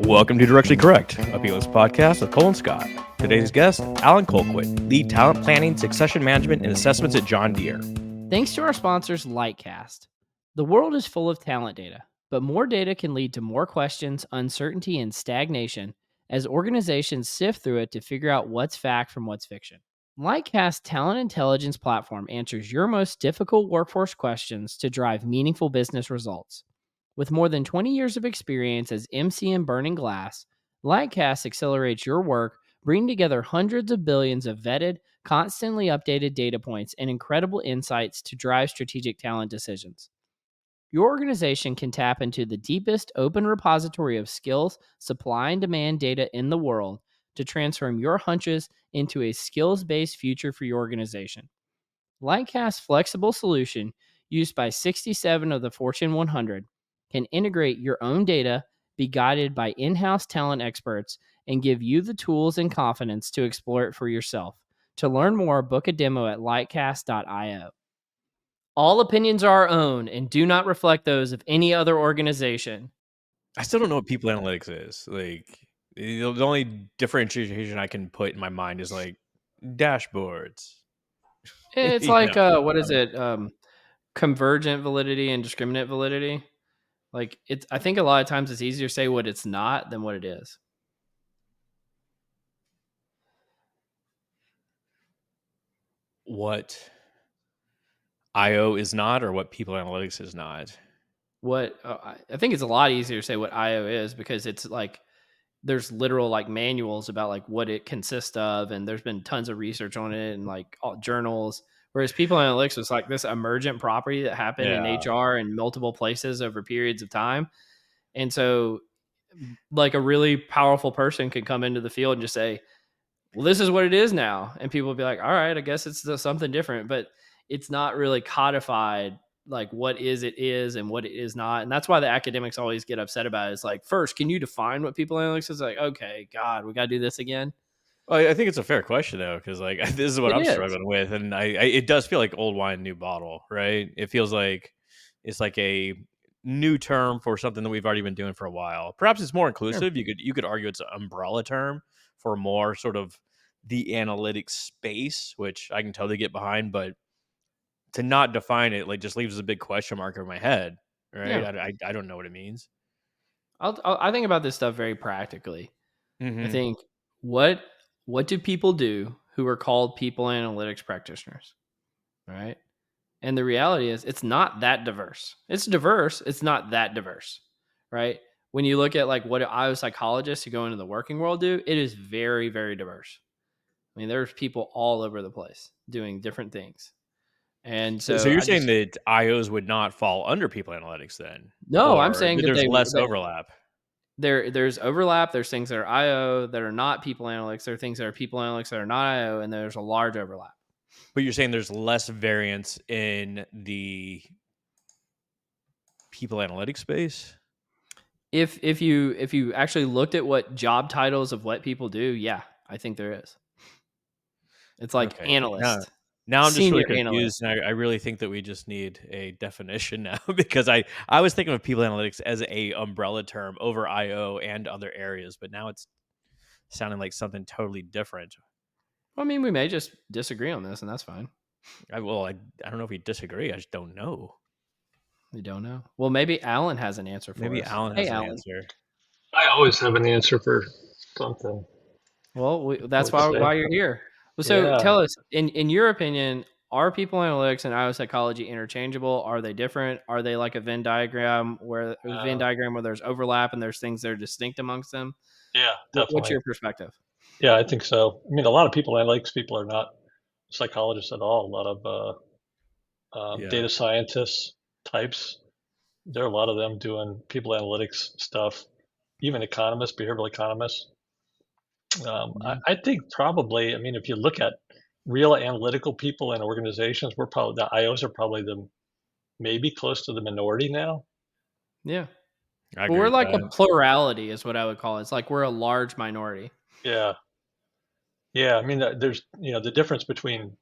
Welcome to Directly Correct, a PLS podcast with Cole and Scott. Today's guest, Alan Colquitt, lead talent planning, succession management, and assessments at John Deere. Thanks to our sponsors, Lightcast. The world is full of talent data, but more data can lead to more questions, uncertainty, and stagnation as organizations sift through it to figure out what's fact from what's fiction. Lightcast talent intelligence platform answers your most difficult workforce questions to drive meaningful business results. With more than 20 years of experience as MC in burning glass, Lightcast accelerates your work, bringing together hundreds of billions of vetted, constantly updated data points and incredible insights to drive strategic talent decisions. Your organization can tap into the deepest open repository of skills, supply, and demand data in the world to transform your hunches into a skills-based future for your organization. Lightcast's flexible solution, used by 67 of the Fortune 100, can integrate your own data, be guided by in-house talent experts, and give you the tools and confidence to explore it for yourself. To learn more, book a demo at lightcast.io. All opinions are our own and do not reflect those of any other organization. I still don't know what people analytics is. The only differentiation I can put in my mind is like dashboards. It's You like, know, what is it? Convergent validity and discriminant validity. Like, it's, I think a lot of times it's easier to say what it's not than what it is. what IO is not, or what people analytics is not. What I think it's a lot easier to say what IO is because it's like there's literal like manuals about like what it consists of, and there's been tons of research on it and like all, journals. Whereas people analytics was like this emergent property that happened in Yeah. HR in multiple places over periods of time, and so like a really powerful person could come into the field and just say, well, this is what it is now. And people will be like, all right, I guess it's something different, but it's not really codified like what it is and what it is not. And that's why the academics always get upset about it. It's like, first, can you define what people analytics is? Like, okay, God, we got to do this again. Well, I think it's a fair question though, because like this is what It I'm is. struggling with, and I it does feel like old wine, new bottle, right? It feels like it's like a new term for something that we've already been doing for a while. Perhaps it's more Sure. inclusive. You could argue it's an umbrella term for more sort of the analytics space, which I can totally get behind, but to not define it like just leaves a big question mark over my head, right? Yeah. I don't know what it means. I think about this stuff very practically. I Hmm. think what what do people do who are called people analytics practitioners? Right. And the reality is, it's not that diverse. It's diverse. It's not that diverse, right? When you look at like what IO psychologists who go into the working world do, it is very, very diverse. I mean, there's people all over the place doing different things. And So so you're I saying just, that IOs would not fall under people analytics then, no, I'm or saying that there's less overlap? there's overlap. There's things that are IO that are not people analytics. There are things that are people analytics that are not IO, and there's a large overlap. But you're saying there's less variance in the people analytics space? If you actually looked at what job titles of what people do, yeah, I think there is. It's like Okay. Now analyst, now I'm just really senior analyst. confused, and I really think that we just need a definition now because I was thinking of people analytics as a umbrella term over IO and other areas, but now it's sounding like something totally different. Well, I mean, we may just disagree on this, and that's fine. I don't know if we disagree. I just don't know. We don't know. Well, maybe Alan has an answer for Maybe us. Alan Hey, has an Alan. answer. I always have an answer for something. Well, I that's would say, why you're here. Well, so yeah. tell us, in your opinion, are people analytics and IO psychology interchangeable? Are they different? Are they like a Venn Uh, diagram where there's overlap and there's things that are distinct amongst them? yeah, What's definitely. your perspective? Yeah, I think so. I mean, a lot of people, analytics people, are not psychologists at all. A lot of Yeah. data scientists types. There are a lot of them doing people analytics stuff. Even economists, behavioral economists. Mhm. I think probably. I mean, if you look at real analytical people in organizations, we're probably the IOs are probably the maybe close to the minority now. Yeah. I Well, agree we're with like a that. plurality, is what I would call it. It's like we're a large minority. Yeah, yeah. I mean, there's the difference between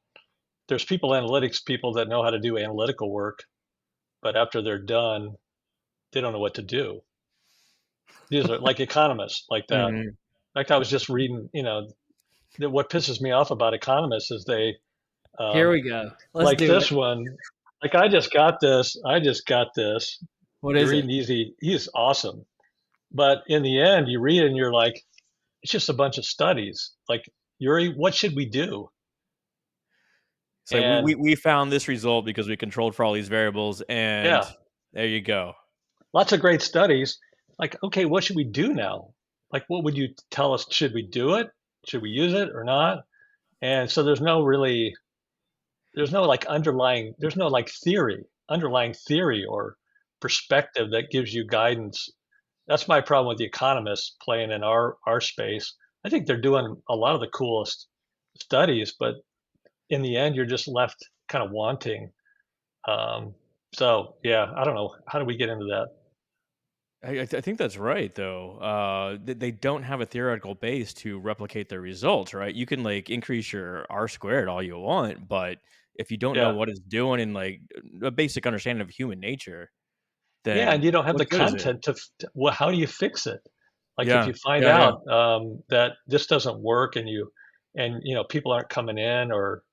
there's people analytics people that know how to do analytical work, but after they're done, they don't know what to do. These are like economists like that. Mhm. Like I was just reading, what pisses me off about economists is they, Here um, we go. Let's like do it. this one, like I just got this. What is Yuri it? Easy, he's awesome. But in the end, you read it and you're like, it's just a bunch of studies. Like, Yuri, what should we do? It's like And we found this result because we controlled for all these variables, and yeah, there you go. lots of great studies. Like, okay, what should we do now? Like, what would you tell us? Should we do it? Should we use it or not? And so there's no like underlying theory or perspective that gives you guidance. That's my problem with the economists playing in our space. I think they're doing a lot of the coolest studies, but in the end, you're just left kind of wanting. Um, so yeah, I don't know. How do we get into that? I think that's right though. They don't have a theoretical base to replicate their results, right? You can like increase your R squared all you want, but if you don't know Yeah, what it's doing and like a basic understanding of human nature, yeah, and then you don't have what the good is it? content well, how do you fix it? Like if Yeah, you find yeah, yeah. out that this doesn't work and people aren't coming in or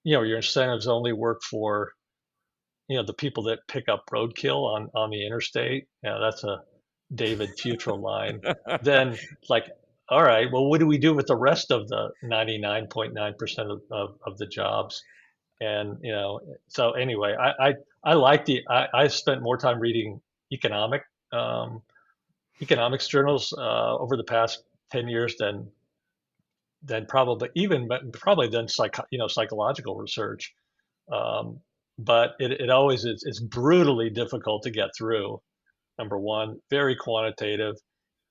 your incentives only work for the people that pick up roadkill on the interstate. Yeah, that's a David Futrell line. Then like, all right, well, what do we do with the rest of the 99.9% of the jobs? And so anyway, I like I spent more time reading economic um, economics journals over the past 10 years than probably even but probably than psychological research. um, but it always is it's brutally difficult to get through. Number one, very quantitative,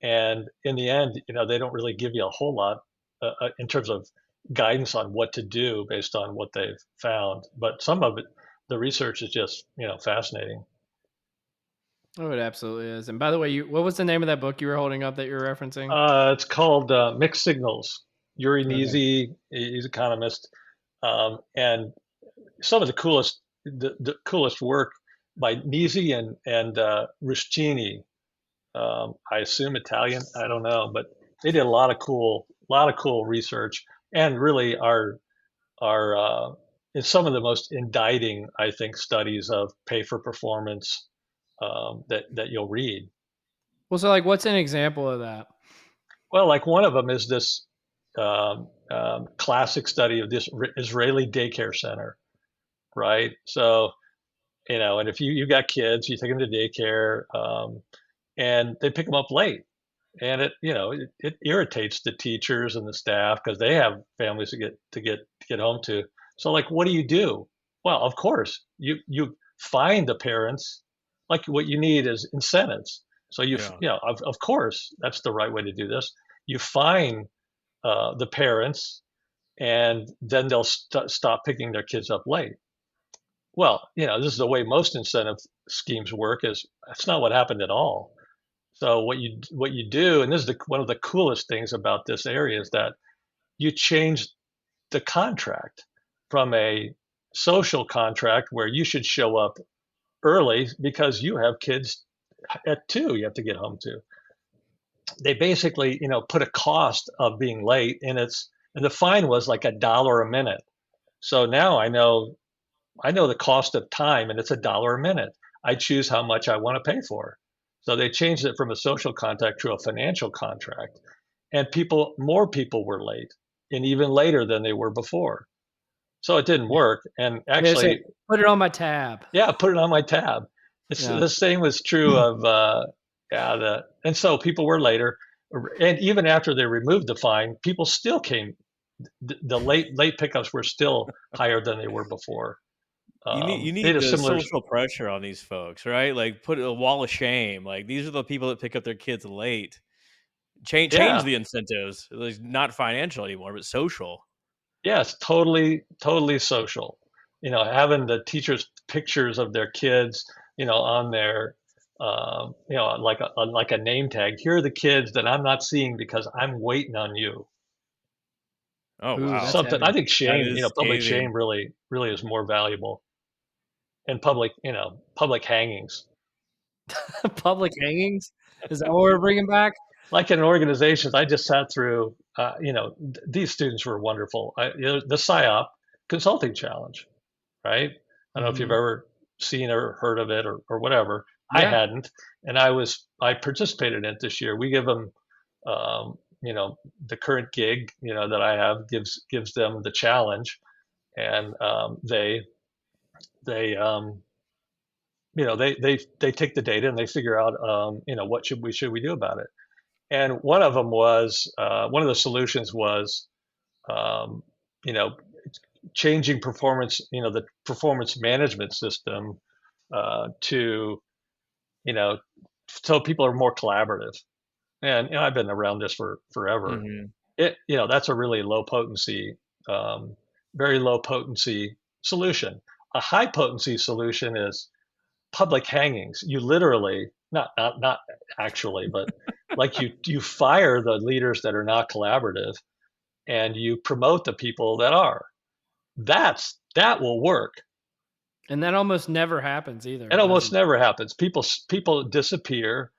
and in the end, they don't really give you a whole lot in terms of guidance on what to do based on what they've found. But some of it, the research is just fascinating. Oh, it absolutely is. And by the way, what was the name of that book you were holding up that you're referencing? It's called Mixed Signals. Yuri Okay. Nizi, he's an economist, and some of the coolest work by Nisi and Rushcini. I assume Italian. I don't know, but they did a lot of cool research, and really are in some of the most indicting, I think, studies of pay for performance that you'll read. Well, so like, what's an example of that? Well, like one of them is this classic study of this Israeli daycare center, right? So and if you got kids, you take them to daycare, and they pick them up late, and it irritates the teachers and the staff because they have families to get home to. So like, what do you do? Well, of course, you find the parents. Like what you need is incentives. So Yeah. of course that's the right way to do this. You find the parents, and then they'll stop picking their kids up late. Well, this is the way most incentive schemes work. Is That's not what happened at all. So what you do, and this is one of the coolest things about this area, is that you change the contract from a social contract where you should show up early because you have kids at 2 you have to get home to. They basically, put a cost of being late, and the fine was like $1 a minute. So now I know the cost of time, and it's $1 a minute. I choose how much I want to pay for. So they changed it from a social contract to a financial contract, and more people were late, and even later than they were before. So it didn't work. And Yeah, say, actually, put it on my tab. yeah, put it on my tab. Yeah. The same was true of and so people were later, and even after they removed the fine, people still came. The late pickups were still higher than they were before. You They had need a the similar. social pressure on these folks, right? Like put a wall of shame. Like these are the people that pick up their kids late. Change Yeah, the incentives. Like not financial anymore, but social. yes, totally, totally social. Having the teachers' pictures of their kids, on their, like a name tag. Here are the kids that I'm not seeing because I'm waiting on you. Oh Ooh, that's wow. Something I heavy. think That shame, is public scathing. shame really is more valuable, and public hangings. Public hangings? Is that what we're bringing back? Like in organizations, I just sat through, these students were wonderful. The PSYOP Consulting Challenge, right? I don't know if you've Mhm. ever seen or heard of it or whatever. I Yeah. hadn't, and I participated in it this year. We give them, the current gig, that I have gives them the challenge, and they they take the data and they figure out, what should we do about it. And one of them was one of the solutions was, um, you know changing performance, the performance management system, to, you know, so people are more collaborative. And I've been around this for forever. Mhm. That's a really low potency, um, very low potency solution. A high potency solution is public hangings. You literally, not actually, but like you fire the leaders that are not collaborative and you promote the people that are. That will work. And that almost never happens either, It does almost it? never happens. People disappear.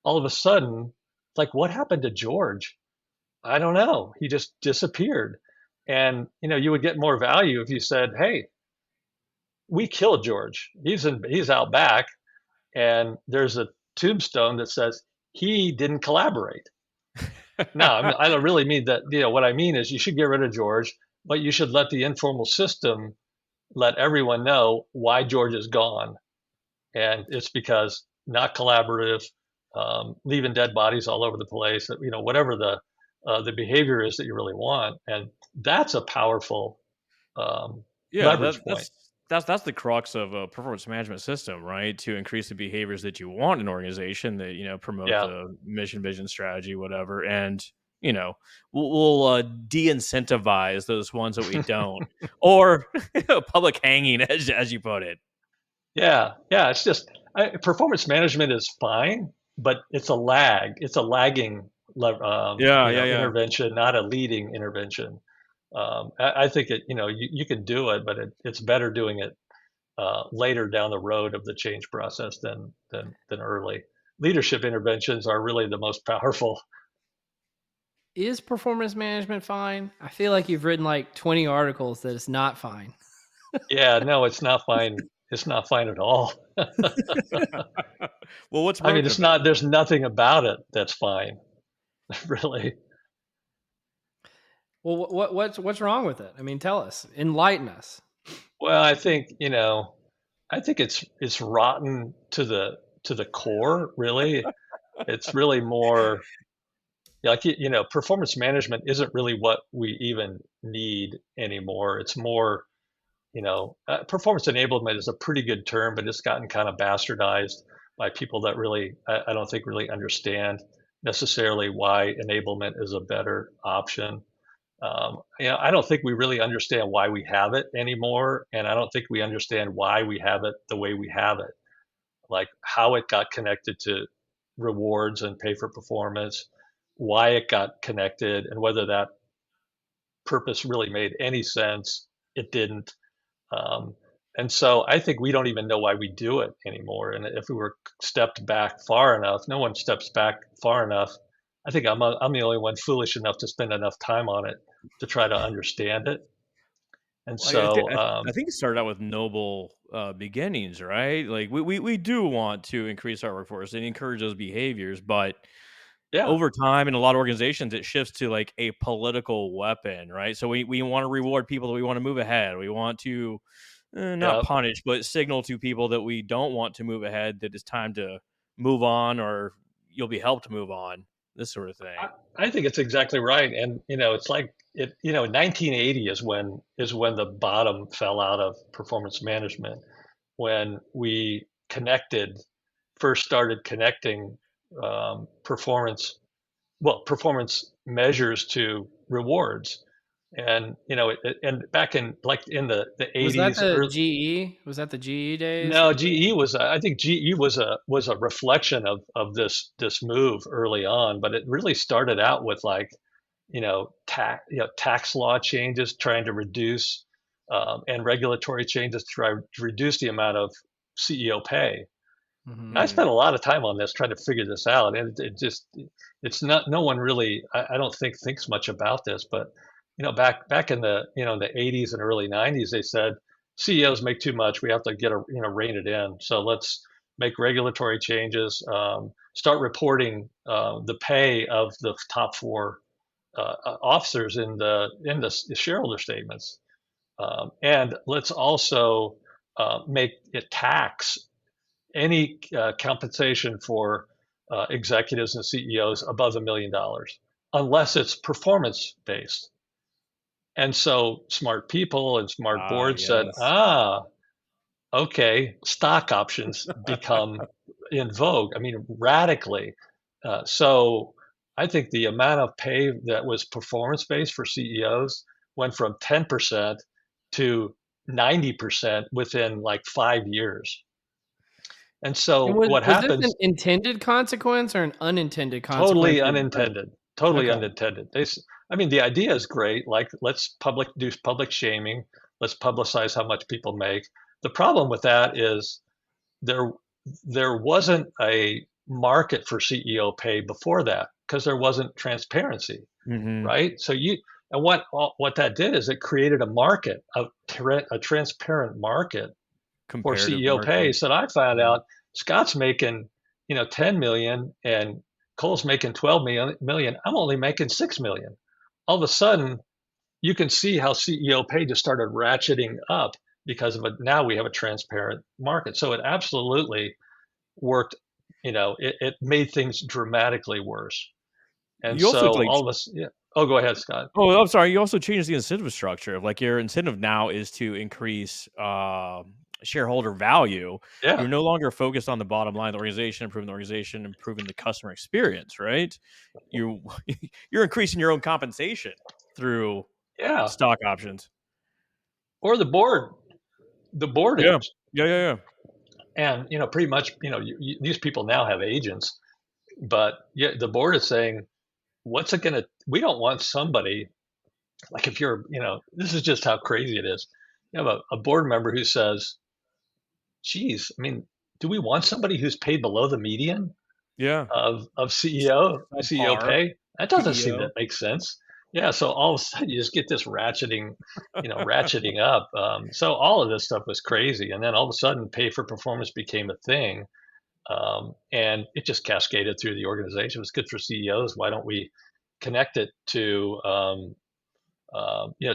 All of a sudden, it's like, what happened to George? I don't know. He just disappeared. And you would get more value if you said, "Hey, we killed George. He's out back, and there's a tombstone that says he didn't collaborate." No, I don't really mean that. What I mean is you should get rid of George, but you should let the informal system let everyone know why George is gone, and it's because not collaborative, leaving dead bodies all over the place. Whatever the behavior is that you really want, and that's a powerful, um, Yeah, leverage point. that's the crux of a performance management system, right? To increase the behaviors that you want in an organization that promote Yeah, the mission, vision, strategy, whatever, and you know we'll de-incentivize those ones that we don't, or public hanging, as you put it. yeah, yeah. It's just performance management is fine, but it's a lag. It's a lagging, Yeah, yeah, yeah. intervention, not a leading intervention. I think you can do it, but it's better doing it later down the road of the change process than early. Leadership interventions are really the most powerful. Is performance management fine? I feel like you've written like 20 articles that it's not fine. Yeah, no, it's not fine. It's not fine at all. Well, what's I mean, broken it's about not. There's nothing about it that's fine, really. Well, what's wrong with it? I mean, tell us, enlighten us. Well, I think it's rotten to the core. Really, it's really more like performance management isn't really what we even need anymore. It's more performance enablement is a pretty good term, but it's gotten kind of bastardized by people that really, I don't think really understand necessarily why enablement is a better option. I don't think we really understand why we have it anymore, and I don't think we understand why we have it the way we have it, like how it got connected to rewards and pay for performance, why it got connected, and whether that purpose really made any sense. It didn't. um, and so I think we don't even know why we do it anymore. And if we were stepped back far enough, no one steps back far enough. I think I'm the only one foolish enough to spend enough time on it to try to understand it. And Like, I, so, I think it started out with noble beginnings, right? Like we do want to increase our workforce and encourage those behaviors, but yeah, over time in a lot of organizations, it shifts to like a political weapon, right? So we want to reward people that we want to move ahead. We want to not yeah. punish, but signal to people that we don't want to move ahead that it's time to move on, or you'll be helped move on. This sort of I, thing. I think it's exactly right. And it's like 1980 is when the bottom fell out of performance management, when we connected first started connecting, performance measures to rewards. And and back in like in the Was that 80s, the early, GE? Was that the GE days? no, GE was I think GE was a reflection of this move early on, but it really started out with like tax law changes trying to reduce, and regulatory changes to try to reduce the amount of CEO pay. Mhm. I Mm. spent a lot of time on this trying to figure this out, and it just it's not no one really I don't think thinks much about this, but back in the in the 80s and early 90s they said CEOs make too much, we have to get a rein it in. So let's make regulatory changes, start reporting the pay of the top four officers in the shareholder statements, and let's also make it tax any compensation for executives and CEOs above $1 million, unless it's performance based. And so smart people and smart Ah, boards said, yes. okay, stock options become in vogue. I mean, radically. So I think the amount of pay that was performance based for CEOs went from 10% to 90% within like 5 years. And And so what was this an happens? intended consequence or an unintended Totally consequence? unintended. Totally Okay. unintended. I mean, the idea is great. Like, let's do public shaming. Let's publicize how much people make. The problem with that is there there wasn't a market for CEO pay before that because there wasn't transparency, Hmm. right? So what that did is it created a market, a transparent market for Comparative CEO pay. market. So I found Yeah. out Scott's making, 10 million and Cole's making 12 million. I'm only making 6 million. All of a sudden, you can see how CEO pay just started ratcheting up because of it. Now we have a transparent market. So it absolutely worked. It made things dramatically worse. And You also so like all of us, yeah. Oh, go ahead, Scott. Oh, I'm sorry. You also changed the incentive structure. Like your incentive now is to increase shareholder value. Yeah, You're no longer focused on the bottom line of the organization, improving the customer experience, right? You you're increasing your own compensation through yeah. stock options. Or the board Yeah. is. Yeah, yeah, yeah. And pretty much, these people now have agents, but yeah, the board is saying, what's it gonna? We don't want somebody like if you're, this is just how crazy it is. You have a board member who says, "Geez, I mean, do we want somebody who's paid below the median Yeah. of CEO Subpar pay? That doesn't seem to CEO. make sense." Yeah, so all of a sudden you just get this ratcheting up. So all of this stuff was crazy, and then all of a sudden, pay for performance became a thing, and it just cascaded through the organization. It was good for CEOs. Why don't we connect it to,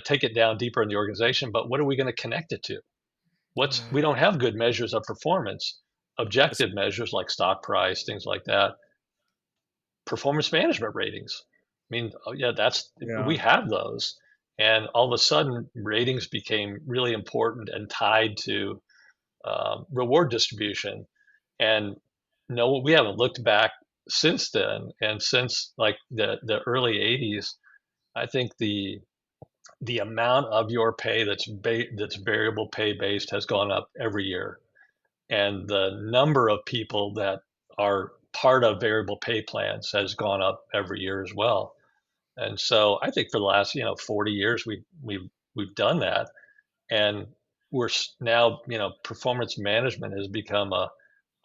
take it down deeper in the organization? But what are we going to connect it to? We don't have good measures of performance, It's- objective measures like stock price, things like that. Performance management ratings. I mean, yeah, we yeah. have those, and all of a sudden, ratings became really important and tied to reward distribution. And no, we haven't looked back since then. And since like the early 80s, I think the amount of your pay that's variable pay based has gone up every year. And the number of people that are part of variable pay plans has gone up every year as well. And so I think for the last, 40 years we've done that, and now, performance management has become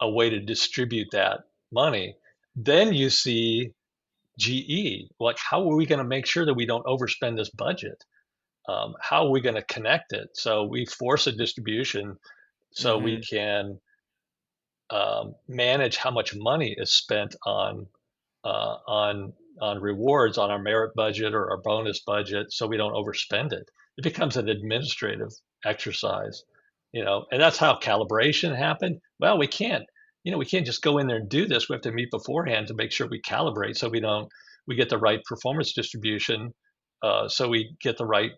a way to distribute that money. Then you see GE, like, how are we going to make sure that we don't overspend this budget? How are we going to connect it? So we force a distribution so we Mhm. can manage how much money is spent uh, on on rewards on our merit budget or our bonus budget, so we don't overspend it. It becomes an administrative exercise, and that's how calibration happened. Well, we can't just go in there and do this. We have to meet beforehand to make sure we calibrate so we get the right performance distribution, so we get the right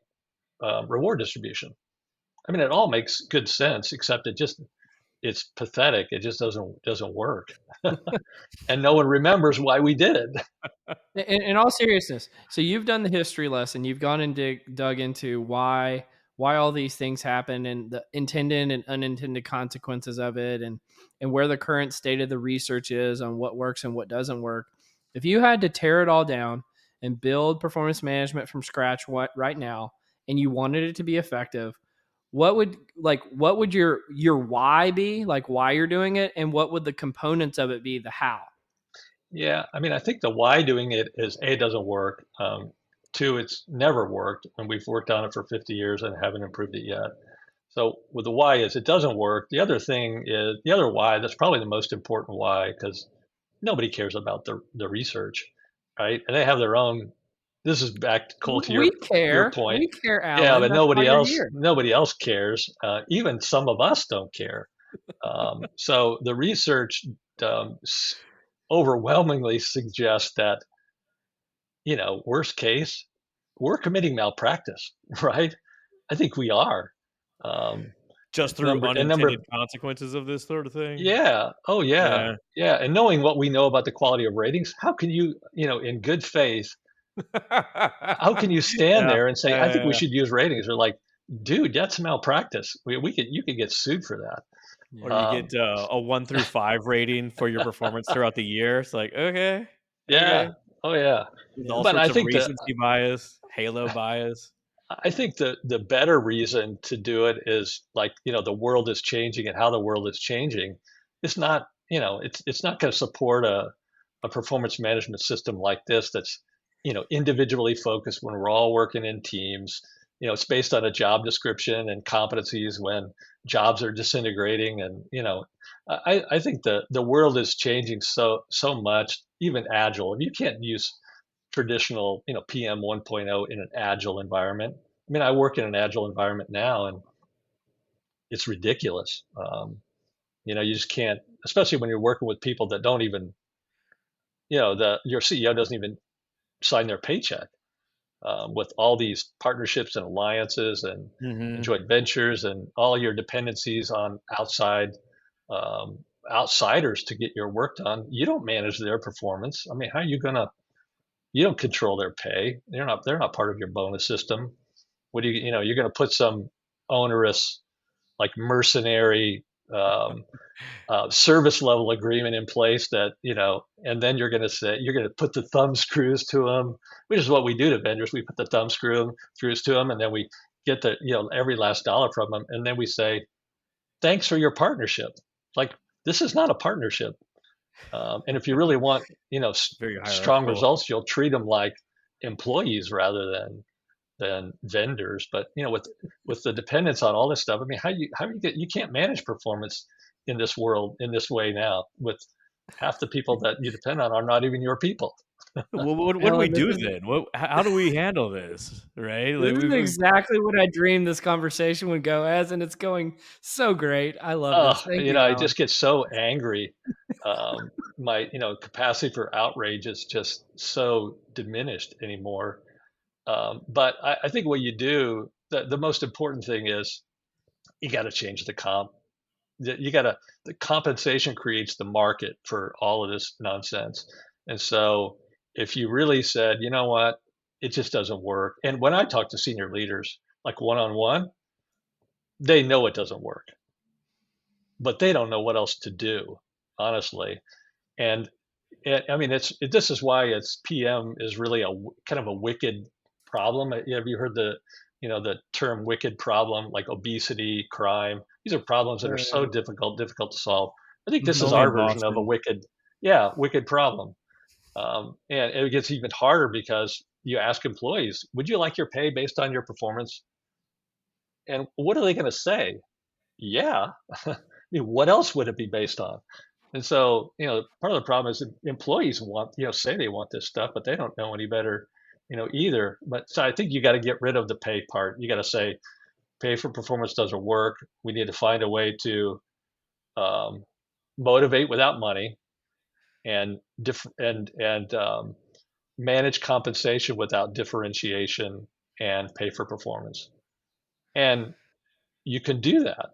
reward distribution. I mean, it all makes good sense, except it's pathetic. It just doesn't work, and no one remembers why we did it. In all seriousness, so you've done the history lesson. You've gone and dug into why all these things happen and the intended and unintended consequences of it, and where the current state of the research is on what works and what doesn't work. If you had to tear it all down and build performance management from scratch right now, and you wanted it to be effective, what would your why be? Like why you're doing it, and what would the components of it be? The how. Yeah, I mean, I think the why doing it is A, it doesn't work. Two, it's never worked, and we've worked on it for 50 years and haven't improved it yet. So with the why is it doesn't work. The other thing is the other why. That's probably the most important why because nobody cares about the research, right? And they have their own. This is back to Cole to We your care. point. We care, Yeah, Alan. but That's why you're here. nobody else cares. Even some of us don't care. So the research um, s- overwhelmingly suggests that worst case, we're committing malpractice, right? I think we are. Um, Just through number unintended consequences of this sort of thing. yeah, oh yeah, Yeah. yeah. And knowing what we know about the quality of ratings, how can you, in good faith, how can you stand Yeah, there and say, I think we yeah. should use ratings? They're like, dude, that's malpractice. You could get sued for Or that. you get a 1 through 5 rating for your performance throughout the year. It's like, okay, Yeah, okay. oh yeah. With all But sorts of recency bias, halo bias. I think the better reason to do it is like, the world is changing and how the world is changing. It's not, it's not going to support a performance management system like this that's, individually focused when we're all working in teams. It's based on a job description and competencies when jobs are disintegrating. And, I think the world is changing so much, even agile. You can't use traditional, PM 1.0 in an agile environment. I mean, I work in an agile environment now, and it's ridiculous. You just can't, especially when you're working with people that don't even, your CEO doesn't even sign their paycheck. With all these partnerships and alliances and Mhm. joint ventures and all your dependencies on um, outsiders to get your work done, you don't manage their performance. I mean, how are you gonna? You don't control their pay. They're not part of your bonus system. What do you're going to put some onerous, like mercenary service level agreement in place that, and then you're going to put the thumb screws to them, which is what we do to vendors. We put the screws to them, and then we get every last dollar from them. And then we say, thanks for your partnership. Like, this is not a partnership. And if you really want, Very strong hierarchical. results, you'll treat them like employees rather than vendors. But with the dependence on all this stuff, I mean, how you get you can't manage performance in this world in this way now with half the people that you depend on are not even your people. Well, what do we Alan, do then? How do we handle this, right? this Like, is we've exactly what I dreamed this conversation would go as, and it's going so great. I love Oh, this. Thank you, I Alan. just get so angry. My capacity for outrage is just so diminished anymore. But I think what you do, the most important thing is you got to change the comp. You got to the compensation creates the market for all of this nonsense. And so if you really said, you know what, it just doesn't work. And when I talk to senior leaders, like one on one, they know it doesn't work, but they don't know what else to do, honestly. And I mean, this is why it's PM is really kind of a wicked problem. Have you heard the term wicked problem, like obesity, crime? These are problems that are so difficult to solve. I think this is only Mhm. in our version of a Boston. wicked problem. And it gets even harder because you ask employees, would you like your pay based on your performance? And what are they going to say? Yeah. I mean, what else would it be based on? And so, part of the problem is that employees want, say they want this stuff, but they don't know any better, either. But so I think you got to get rid of the pay part. You got to say pay for performance doesn't work. We need to find a way to um, motivate without money and manage compensation without differentiation and pay for performance. And you can do that,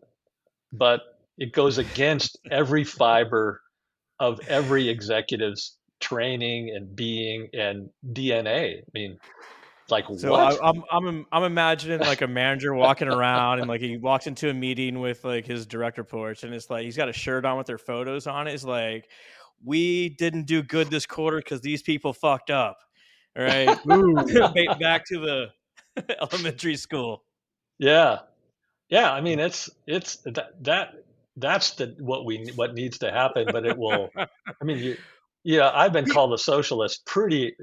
but it goes against every fiber of every executive's training and being and DNA. I mean, like So what? I'm imagining like a manager walking around and like he walks into a meeting with like his direct reports and it's like he's got a shirt on with their photos on it. It's like we didn't do good this quarter because these people fucked up. All right, Ooh. back to the elementary school. Yeah, Yeah, I mean, it's that's what needs to happen, but it will. I mean, yeah, I've been called a socialist pretty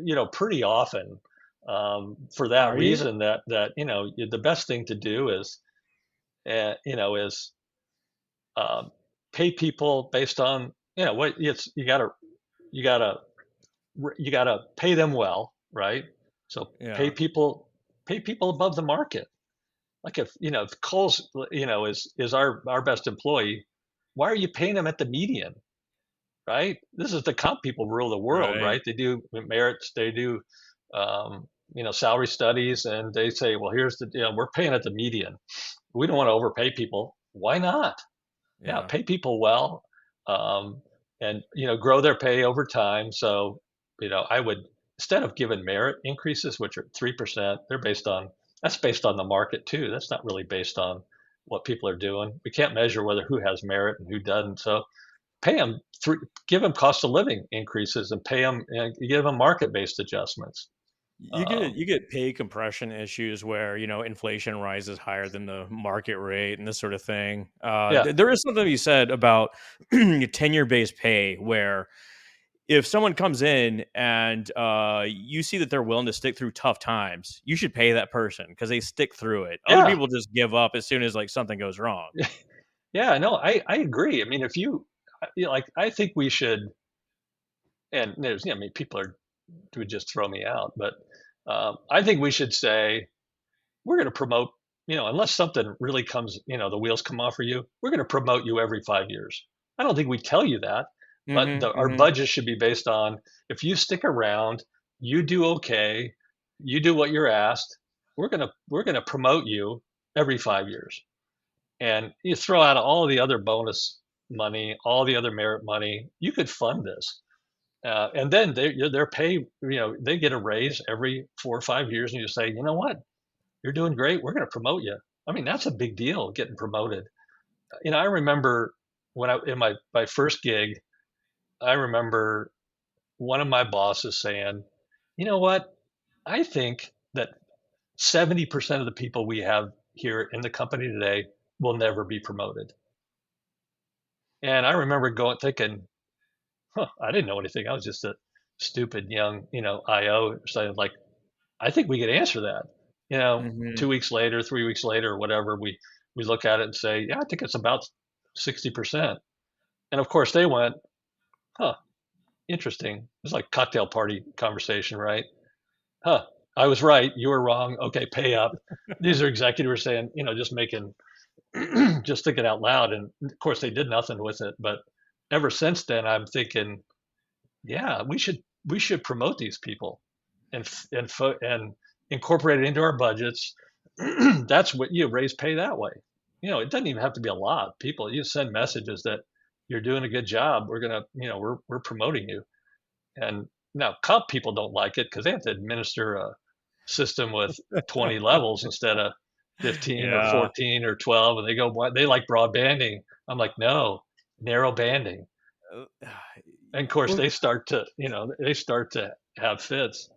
often, for that Are you? reason that the best thing to do is, is um, pay people based on what it's you gotta pay them well, right? So Yeah. pay people above the market. Like if Cole's is our best employee, why are you paying them at the median, right? This is the comp people rule the world, Right. right? They do merits, they do salary studies, and they say, well, here's we're paying at the median. We don't want to overpay people. Why not? Yeah, Yeah. pay people well, um, and grow their pay over time. So I would, instead of giving merit increases, which are 3%, that's based on the market too. That's not really based on what people are doing. We can't measure whether who has merit and who doesn't. So pay them give them cost of living increases and pay them and give them market based adjustments. You get Um, you get pay compression issues where, inflation rises higher than the market rate and this sort of thing. yeah, There is something to be said about tenure-based pay where if someone comes in and you see that they're willing to stick through tough times, you should pay that person because they stick through it. Other yeah, people just give up as soon as like something goes wrong. yeah. No, I agree. I mean, if you, like, I think we should, and I mean, people would just throw me out. But I think we should say we're going to promote. Unless something really comes, the wheels come off for you. We're going to promote you every 5 years. I don't think we tell you that, but Hmm. our Hmm. budget should be based on if you stick around, you do okay, you do what you're asked. We're gonna promote you every 5 years, and you throw out all the other bonus money, all the other merit money. You could fund this, and then their pay, they get a raise every 4 or 5 years, and you say, you know what, you're doing great. We're going to promote you. I mean, that's a big deal, getting promoted. I remember when I in my first gig, I remember one of my bosses saying, you know what, I think that 70% of the people we have here in the company today will never be promoted. And I remember going thinking, huh, I didn't know anything. I was just a stupid young, IO saying like, I think we could answer that. You know, Hmm. 2 weeks later, 3 weeks later, or whatever, we look at it and say, yeah, I think it's about 60%. And of course, they went, huh, interesting. It's like cocktail party conversation, right? Huh, I was right. You were wrong. Okay, pay up. These are executives saying, just making, just thinking out loud. And of course, they did nothing with it. But ever since then, I'm thinking, yeah, we should promote these people and incorporate it into our budgets. That's what you raise pay that way. It doesn't even have to be a lot. People, you send messages that you're doing a good job. We're gonna, we're promoting you. And now comp people don't like it because they have to administer a system with 20 levels instead of 15 or Yeah. 14 or 12, and they go, "What? They like broad banding." I'm like, "No, narrow banding." Uh, And of course, Well, they start to have fits.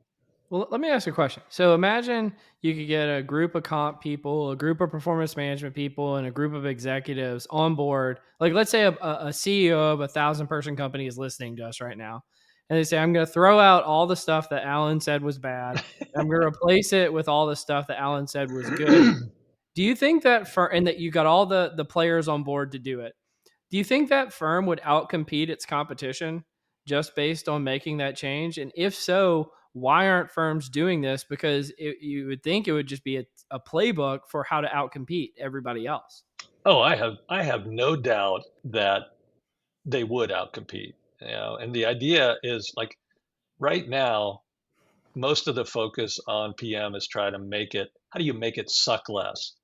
well, let me ask you a question. So imagine you could get a group of comp people, a group of performance management people, and a group of executives on board. Like, let's say a CEO of 1,000 person company is listening to us right now, and they say, "I'm going to throw out all the stuff that Alan said was bad, and I'm going to replace it with all the stuff that Alan said was good." Do you think that for and that you got all the players on board to do it? Do you think that firm would outcompete its competition just based on making that change? And if so, why aren't firms doing this? Because you would think it would just be a playbook for how to outcompete everybody else. Oh, I have no doubt that they would outcompete. And the idea is like right now, most of the focus on PM is trying to make it. How do you make it suck less?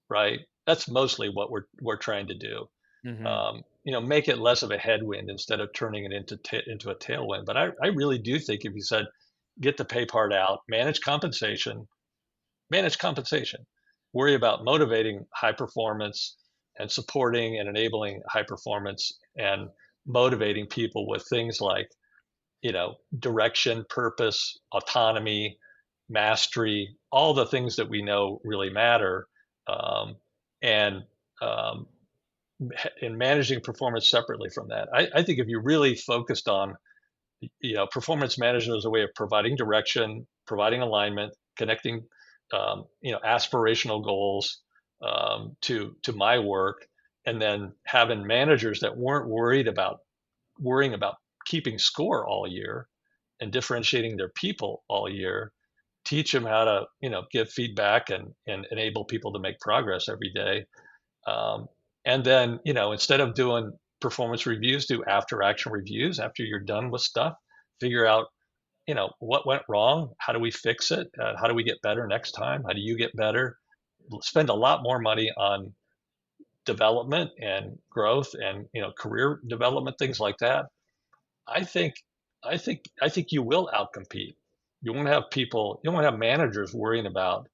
Right. That's mostly what we're trying to do. hmm Make it less of a headwind instead of turning it into a tailwind. But I really do think if you said get the pay part out, manage compensation, worry about motivating high performance and supporting and enabling high performance and motivating people with things like direction, purpose, autonomy, mastery, all the things that we know really matter. Um, and um, and managing performance separately from that. I think if you really focused on, performance management as a way of providing direction, providing alignment, connecting, aspirational goals to my work, and then having managers that weren't worrying about keeping score all year and differentiating their people all year, teach them how to, give feedback and enable people to make progress every day. um, and then, instead of doing performance reviews, do after action reviews after you're done with stuff. Figure out, what went wrong, how do we fix it, how do we get better next time, how do you get better. Spend a lot more money on development and growth and, career development, things like that. I think you will outcompete. You won't have managers worrying about,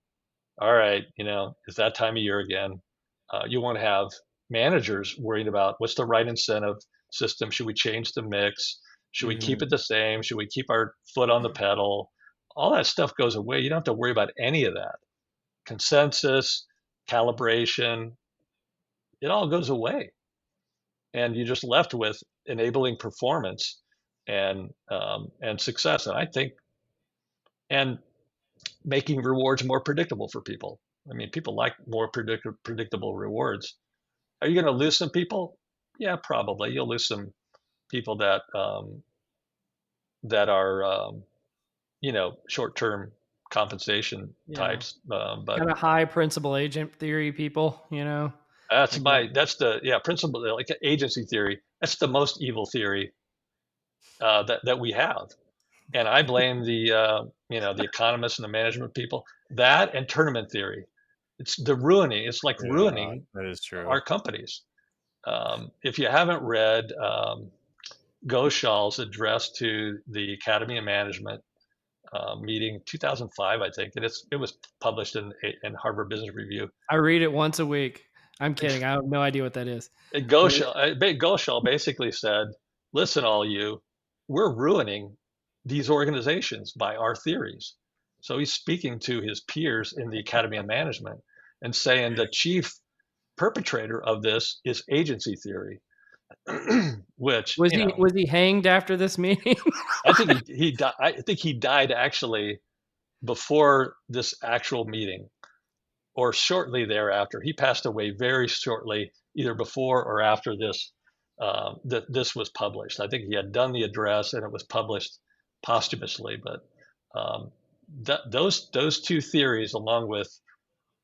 all right, it's that time of year again. You won't have managers worrying about what's the right incentive system. Should we change the mix? Should we keep Mhm. it the same? Should we keep our foot on the pedal? All that stuff goes away. You don't have to worry about any of that. Consensus, calibration, it all goes away. And you're just left with enabling performance and success. And I think, and making rewards more predictable for people. I mean, people like more predictable rewards. Are you going to lose some people? Yeah, probably. You'll lose some people that are short-term compensation Yeah. types. But Kind of high principal agent theory people, that's like my that's the principle, like agency theory. That's the most evil theory that we have. And I blame the economists and the management people. That and tournament theory. It's like Yeah, ruining that is our true. companies. If you haven't read Ghoshall's address to the Academy of Management meeting 2005, I think, and it was published in Harvard Business Review. I read it once a week. I'm kidding. I have no idea what that is. But Ghoshal basically said, "Listen, all you, we're ruining these organizations by our theories." So he's speaking to his peers in the Academy of Management and saying the chief perpetrator of this is agency theory, which was he hanged after this meeting? I think I think he died actually before this actual meeting or shortly thereafter. He passed away very shortly, either before or after that this was published. I think he had done the address and it was published posthumously. But um, those two theories, along with,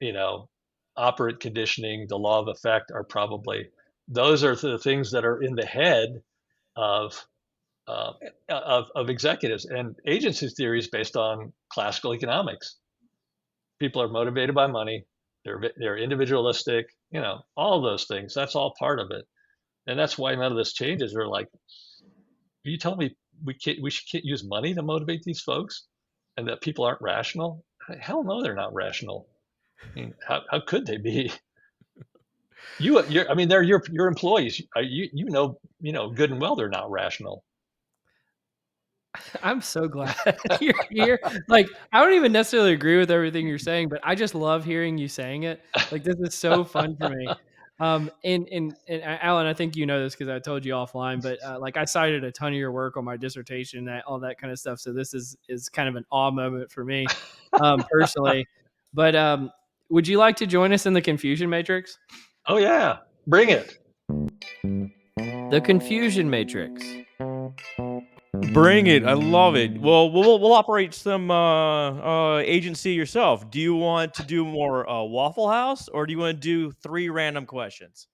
you know operant conditioning, the law of effect, are probably, those are the things that are in the head of uh, of executives. And agency theory is based on classical economics. People are motivated by money. They're individualistic. All those things. That's all part of it, and that's why none of this changes. They're like, "Are you telling me can't use money to motivate these folks, and that people aren't rational?" Hell no, they're not rational. I mean, how could they be? I mean, they're your employees. You know good and well they're not rational. I'm so glad you're here. Like, I don't even necessarily agree with everything you're saying, but I just love hearing you saying it. Like, this is so fun for me. And Alan, I think you know this because I told you offline, but like I cited a ton of your work on my dissertation, all that kind of stuff. So this is kind of an awe moment for me, personally. But would you like to join us in the confusion matrix? Oh yeah, bring it. The confusion matrix. Bring it. I love it. Well, we'll operate some agency yourself. Do you want to do more Waffle House, or do you want to do 3 random questions?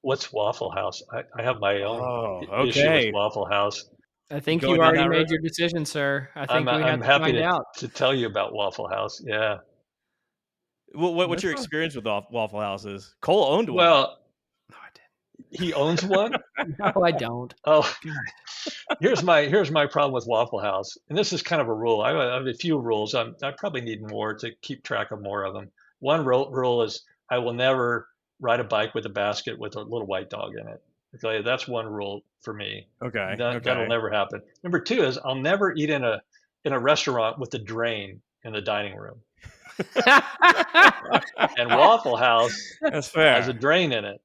What's Waffle House? I have my own Oh, issue with okay. Waffle House. I think you've Going down already that road? made your decision, sir. I I'm think we have I'm to happy find out. to tell you about Waffle House. Yeah. What's That's your fine. experience with Waffle Houses? Cole owned one. Well, No, I he owns one. didn't. No, I don't. Oh, God. here's my problem with Waffle House, and this is kind of a rule. I have a few rules. I probably need more to keep track of more of them. One rule is I will never ride a bike with a basket with a little white dog in it. Okay, that's one rule for me. Okay, That'll okay. never happen. Number two is I'll never eat in a restaurant with a drain in the dining room. And Waffle House That's has a fair. drain in it.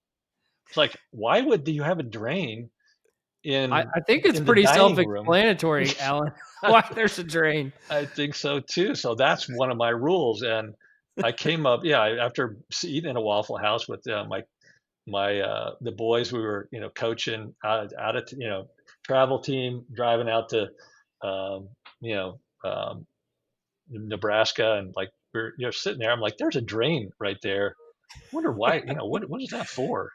It's like, why would you have a drain I in I think it's the pretty dining room? self-explanatory, Alan, I why there's a drain. I think so too. So that's one of my rules, and I came up, yeah, after eating in a Waffle House with the boys. We were coaching out of travel team driving out to um, you know Nebraska, and like we're sitting there. I'm like, there's a drain right there. Wonder why? What is that for?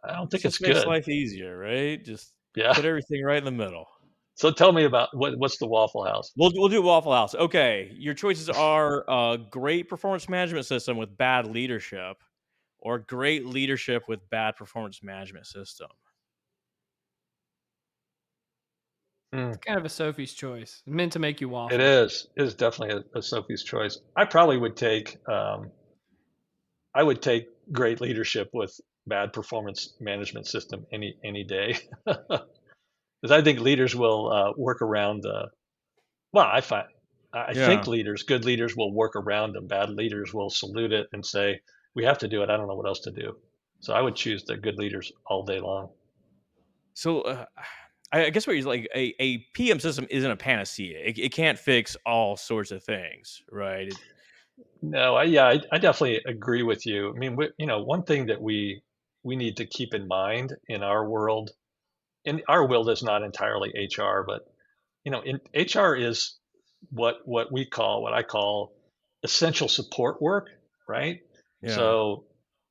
I don't think it's Just makes good. life easier, right? Just Yeah. put everything right in the middle. So tell me about what's the Waffle House? We'll do Waffle House. Okay, your choices are a great performance management system with bad leadership, or great leadership with bad performance management system. Hmm. It's kind of a Sophie's choice, meant to make you It waffle. is. It is definitely a Sophie's choice. I probably would take. I would take great leadership with bad performance management system any day, because I think leaders will work around. Well, I think Yeah. good leaders will work around them. Bad leaders will salute it and say, "We have to do it. I don't know what else to do." So I would choose the good leaders all day long. So, I guess what you're like a PM system isn't a panacea. It can't fix all sorts of things, right? No, I definitely agree with you. I mean, one thing that we need to keep in mind in our world, and our world is not entirely HR, but in HR is what I call essential support work, right? Yeah. So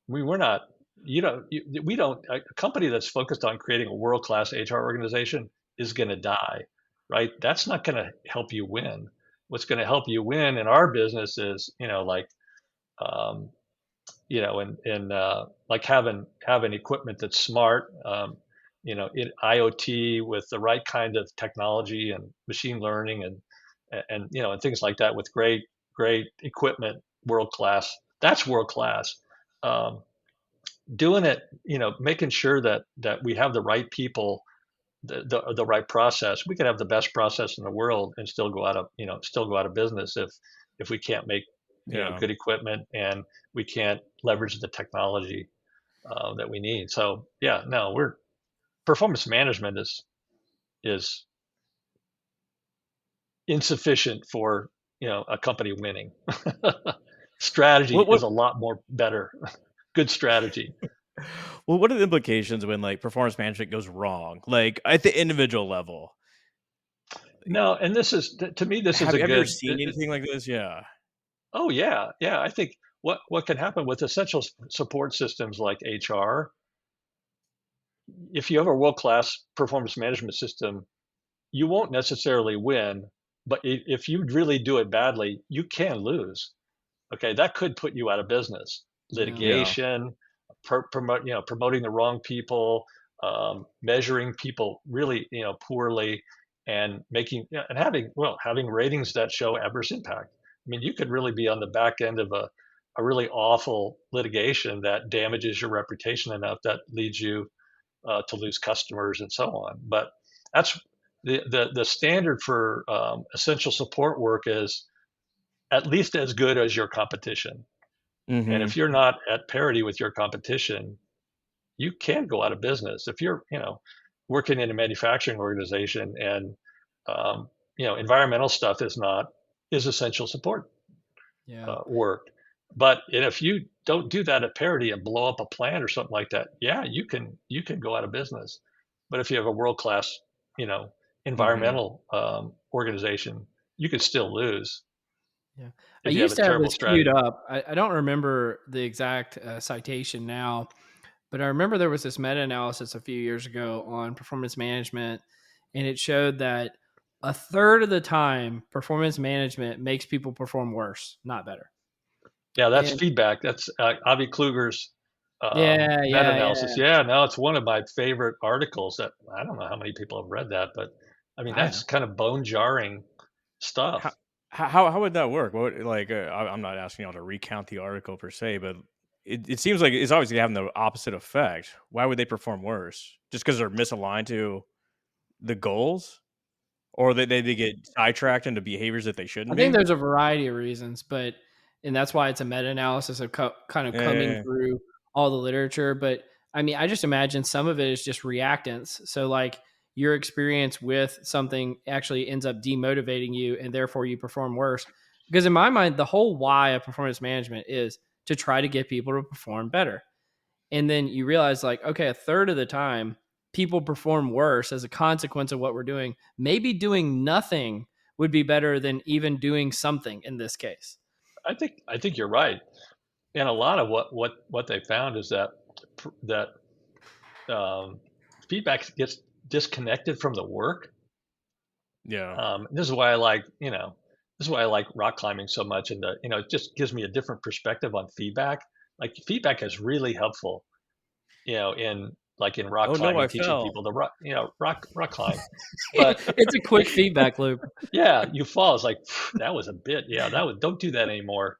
we're not, we don't, a company that's focused on creating a world-class HR organization is going to die, right? That's not going to help you win. What's going to help you win in our business is, like, um, and like having equipment that's smart, IoT with the right kind of technology and machine learning and things like that with great equipment, world class. That's world class. Um, Doing it, making sure that we have the right people, the right process. We could have the best process in the world and still go out of business if we can't make Yeah. good equipment and we can't leverage the technology that we need. So yeah, no, we're performance management is insufficient for a company winning. Strategy is What a lot more better. Good strategy. well, what are the implications when like performance management goes wrong? Like at the individual level. No, and to me this is a Have you ever good. seen anything like this? Yeah. Oh yeah, yeah. I think what can happen with essential support systems like HR, if you have a world class performance management system, you won't necessarily win, but if you really do it badly, you can lose. Okay, that could put you out of business. Yeah. Yeah. Litigation, promoting the wrong people, measuring people really, poorly, and making yeah, and having ratings that show adverse impact. I mean, you could really be on the back end of a really awful litigation that damages your reputation enough that leads you to lose customers and so on. But that's the standard for essential support work is at least as good as your competition. And Mhm. if you're not at parity with your competition, you can go out of business. If you're, working in a manufacturing organization and, environmental stuff is essential support Yeah. work. But if you don't do that at parity and blow up a plant or something like that, yeah, you can go out of business. But if you have a world class, you know, Mhm. environmental organization, you could still lose Yeah. I if you have used a to have terrible this queued strategy. up. I don't remember the exact citation now, but I remember there was this meta analysis a few years ago on performance management, and it showed that a third of the time, performance management makes people perform worse, not better. Yeah, that's And feedback. That's Avi Kluger's yeah, yeah, meta-analysis. yeah. Yeah, no, it's one of my favorite articles. That I don't know how many people have read that, but I mean I that's have. kind of bone-jarring How stuff. how would that work? What like, I'm not asking y'all to recount the article per se, but it seems like it's obviously having the opposite effect. Why would they perform worse? Just because 'cause they're misaligned to the goals? Or they get sidetracked into behaviors that they I shouldn't think be? there's a variety of reasons, but and that's why it's a meta-analysis of kind of coming Yeah. through all the literature. But I mean, I just imagine some of it is just reactance. So like your experience with something actually ends up demotivating you, and therefore you perform worse. Because in my mind, the whole why of performance management is to try to get people to perform better. And then you realize, like, okay, a third of the time people perform worse as a consequence of what we're doing. Maybe doing nothing would be better than even doing something in this case. I think you're right. And a lot of what they found is that that feedback gets disconnected from the work. Yeah. This is why I like, this is why I like rock climbing so much, and it just gives me a different perspective on feedback. Like feedback is really helpful, in like in rock Oh no, climbing, I teaching fell. people to rock climb. But It's a quick feedback loop. yeah, you fall. It's like that was a bit. Yeah, that was. Don't do that anymore.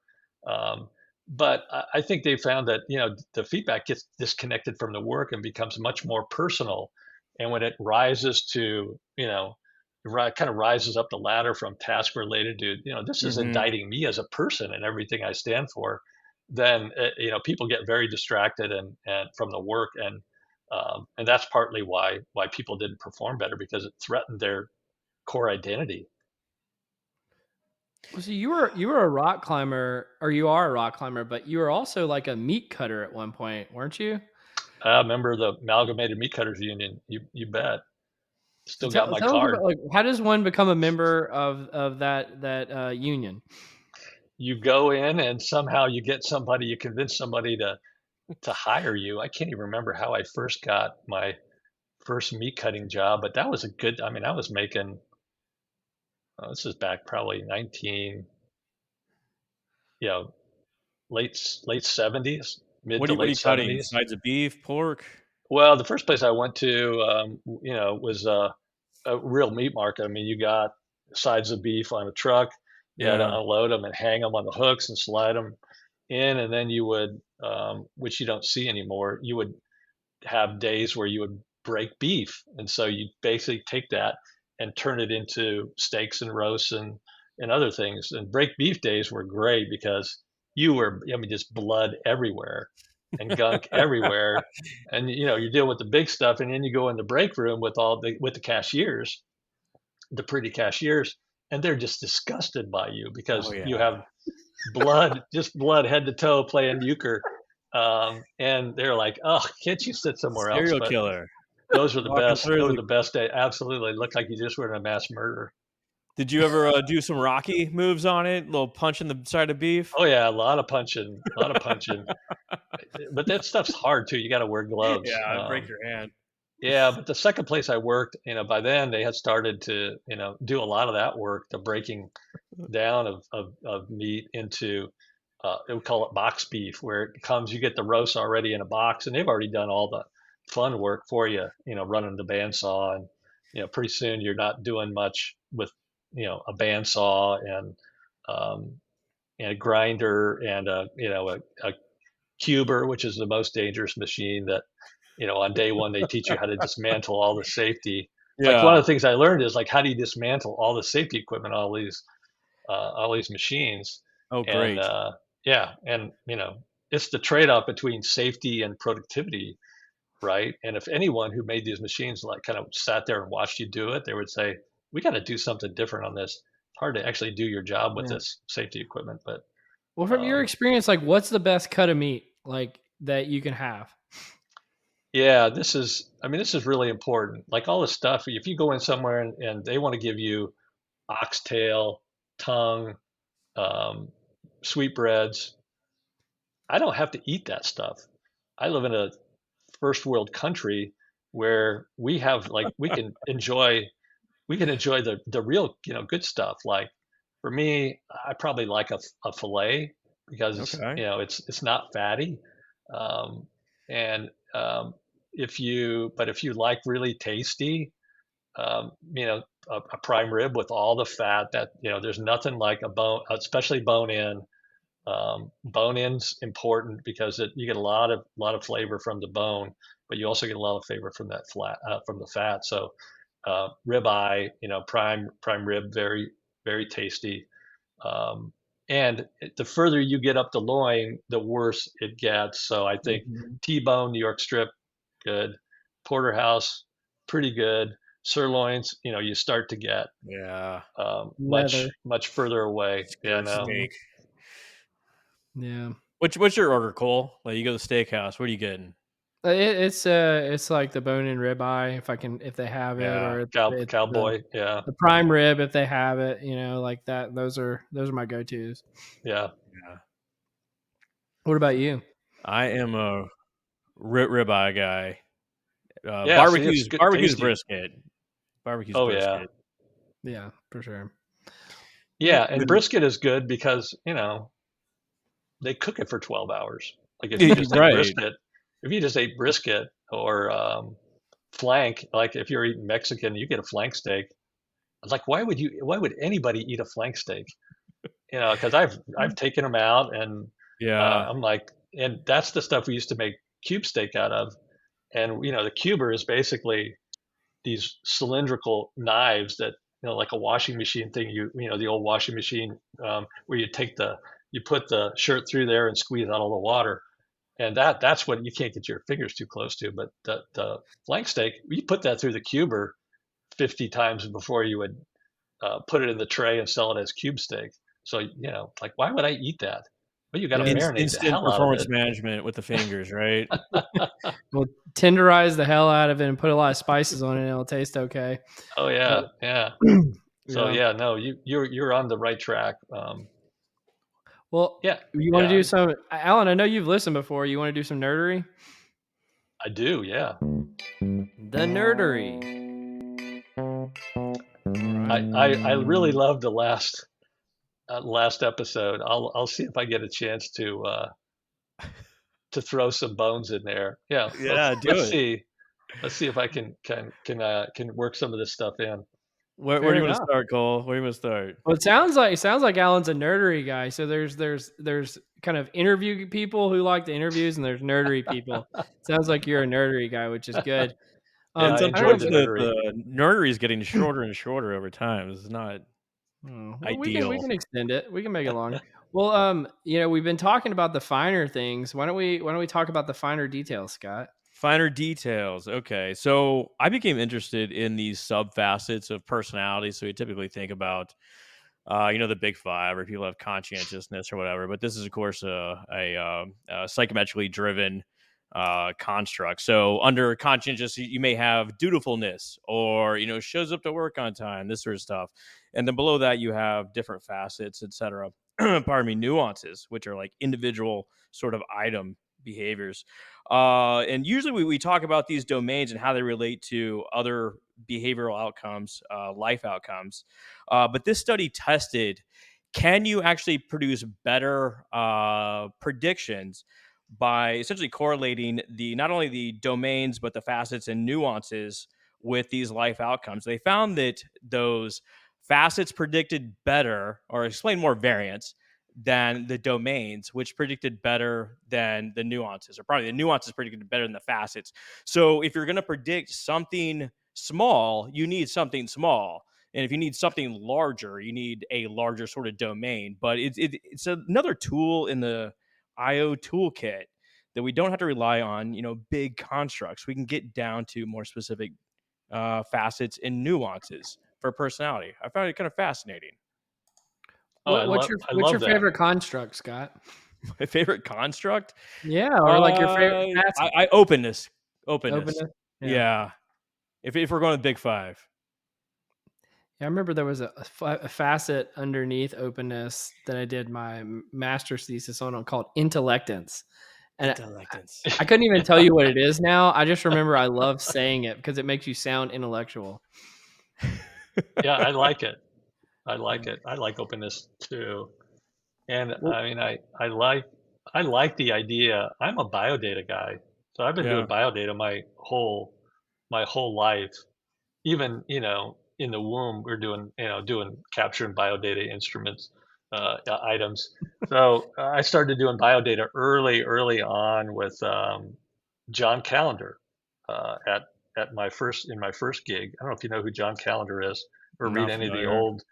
Um, but I think they found that the feedback gets disconnected from the work and becomes much more personal. And when it rises to kind of rises up the ladder from task related to this is Mhm. indicting me as a person and everything I stand for, then people get very distracted and from the work, and that's partly why people didn't perform better, because it threatened their core identity. Well, so you were a rock climber, or you are a rock climber, but you were also like a meat cutter at one point, weren't you? I remember the Amalgamated Meat Cutters Union. You bet. So Still got tell my tell us about, card. like, how does one become a member of that union? You go in and somehow you convince somebody to hire you. I can't even remember how I first got my first meat cutting job, but that was a good. I mean, I was making. This is back probably 19, you know, late 70s, mid to What are late you cutting? 70s. Sides of beef, pork? Well, the first place I went to, was a real meat market. I mean, you got sides of beef on a truck. You had to Yeah. unload them and hang them on the hooks and slide them in, and then you would, which you don't see anymore. You would have days where you would break beef, and so you basically take that and turn it into steaks and roasts and other things. And break beef days were great because I mean, just blood everywhere and gunk everywhere, and you deal with the big stuff, and then you go in the break room with the cashiers, the pretty cashiers, and they're just disgusted by you Oh because you yeah. have just blood head to toe playing euchre. And they're like, "Oh, can't you sit somewhere else?" Serial But killer those were the walking best. through Those were the. the best day. Absolutely, looked like you just were in a mass murder. Did you ever do some Rocky moves on it? Little punch in the side of beef? Oh yeah, a lot of punching, a lot of punching. But that stuff's hard too. You got to wear gloves. Yeah, I'd break your hand. Yeah, but the second place I worked, by then they had started to, do a lot of that work, the breaking down of meat into, we call it box beef, where it comes, you get the roast already in a box, and they've already done all the fun work for you, running the bandsaw, and pretty soon you're not doing much with, a bandsaw and a grinder and a cuber, which is the most dangerous machine that on day one they teach you how to dismantle all the safety. Like one Yeah. of the things I learned is like how do you dismantle all the safety equipment, all these machines, Oh, and great. yeah, and it's the trade-off between safety and productivity, right? And if anyone who made these machines like kind of sat there and watched you do it, they would say, "We got to do something different on this. It's hard to actually do your job with Yeah. this safety equipment." But Well, from your um, experience, like, what's the best cut of meat like that you can have? yeah, I mean, this is really important. Like all this stuff, if you go in somewhere and they want to give you oxtail, tongue, um, sweetbreads, I don't have to eat that stuff. I live in a first world country where we have like we can enjoy the real good stuff. Like for me, I probably like a fillet because Okay. it's not fatty, um, and if you like really tasty, a prime rib with all the fat, that there's nothing like a bone, especially bone in. Bone in's important because you get a lot of flavor from the bone, but you also get a lot of flavor from from the fat. So rib eye, prime rib, very very tasty. Um, And the further you get up the loin, the worse it gets. So I think Mhm. T-bone, New York strip, good. Porterhouse, pretty good. Sirloins, you start to get Yeah. much Leather. much further away. Yeah, Good no. Mhm. steak. Yeah. What's your order, Cole? Like you go to the steakhouse, what are you getting? It's like the bone-in ribeye if they have it, Yeah. or it's the Cowboy. Yeah, prime rib if they have it, like that. Those are my go-tos. yeah, Yeah. What about you? I am a ribeye guy. yeah. See, it's good, Barbecue's tasty. brisket. Barbecue's Oh yeah, brisket. Yeah, for sure. yeah. And Good. brisket is good because they cook it for 12 hours. Like if you just ate Right. brisket, or flank, like if you're eating Mexican, you get a flank steak. Like, why would anybody eat a flank steak? Because I've taken them out, and Yeah. I'm like, and that's the stuff we used to make cube steak out of. And the cuber is basically these cylindrical knives that, like a washing machine thing. The old washing machine, where you put the shirt through there and squeeze out all the water. And that's what you can't get your fingers too close to. But the flank steak, you put that through the cuber 50 times before you would put it in the tray and sell it as cube steak. So, like, why would I eat that? Well, you got to Yeah. marinate the Instant hell out of performance it. management with the fingers, right? We'll tenderize the hell out of it and put a lot of spices on it, and it'll taste okay. Oh But yeah, yeah. So yeah. yeah, no, you're on the right track. Well, Yeah, you want to yeah, do some, Alan? I know you've listened before. You want to do some nerdery? I do. Yeah, The nerdery. All right. I really loved the last episode. I'll see if I get a chance to throw some bones in there. Yeah, let's Yeah, do let's it. see let's see if I can work some of this stuff in. Where do Fair you want to enough. start, Cole? Where do you want to start? Well, it sounds like Alan's a nerdery guy. So there's kind of interview people who like the interviews, and there's nerdery people. Sounds like you're a nerdery guy, which is good. Yeah, I I don't know. enjoyed the nerdery. The nerdery is getting shorter and shorter over time. This is not Well, we ideal. can extend it. We can make it longer. Well, we've been talking about the finer things. Why don't we talk about the finer details, Scott? Finer details. Okay. So I became interested in these sub facets of personality. So we typically think about, the big five, or people have conscientiousness or whatever. But this is, of course, a psychometrically driven construct. So under conscientious, you may have dutifulness, or shows up to work on time, this sort of stuff. And then below that, you have different facets, etc. Pardon me, nuances, which are like individual sort of item behaviors. And usually we talk about these domains and how they relate to other behavioral outcomes, life outcomes. But this study tested, can you actually produce better predictions by essentially correlating the not only the domains but the facets and nuances with these life outcomes? They found that those facets predicted better or explained more variance than the domains, which predicted better than the nuances, or probably the nuances predicted better than the facets. So if you're going to predict something small, you need something small. And if you need something larger, you need a larger sort of domain. But it's another tool in the IO toolkit that we don't have to rely on, big constructs. We can get down to more specific facets and nuances for personality. I found it kind of fascinating. Oh, What, what's your I what's love your that. favorite construct, Scott? My favorite construct? Yeah, or like your favorite facet? I openness. Openness. Openness. Yeah. Yeah. If we're going to big five. Yeah, I remember there was a facet underneath openness that I did my master's thesis on called intellectance. And Intelligence. I couldn't even tell you what it is now. I just remember I love saying it because it makes you sound intellectual. Yeah, I like it. I Yeah. like it. I like openness too. And Well, I mean, I like the idea. I'm a biodata guy, so I've been doing Yeah. biodata my whole life. Even in the womb, we're doing capturing biodata instruments, items. So I started doing biodata early on with John Callender at my first gig. I don't know if you know who John Callender is, or read Not any of the familiar. old.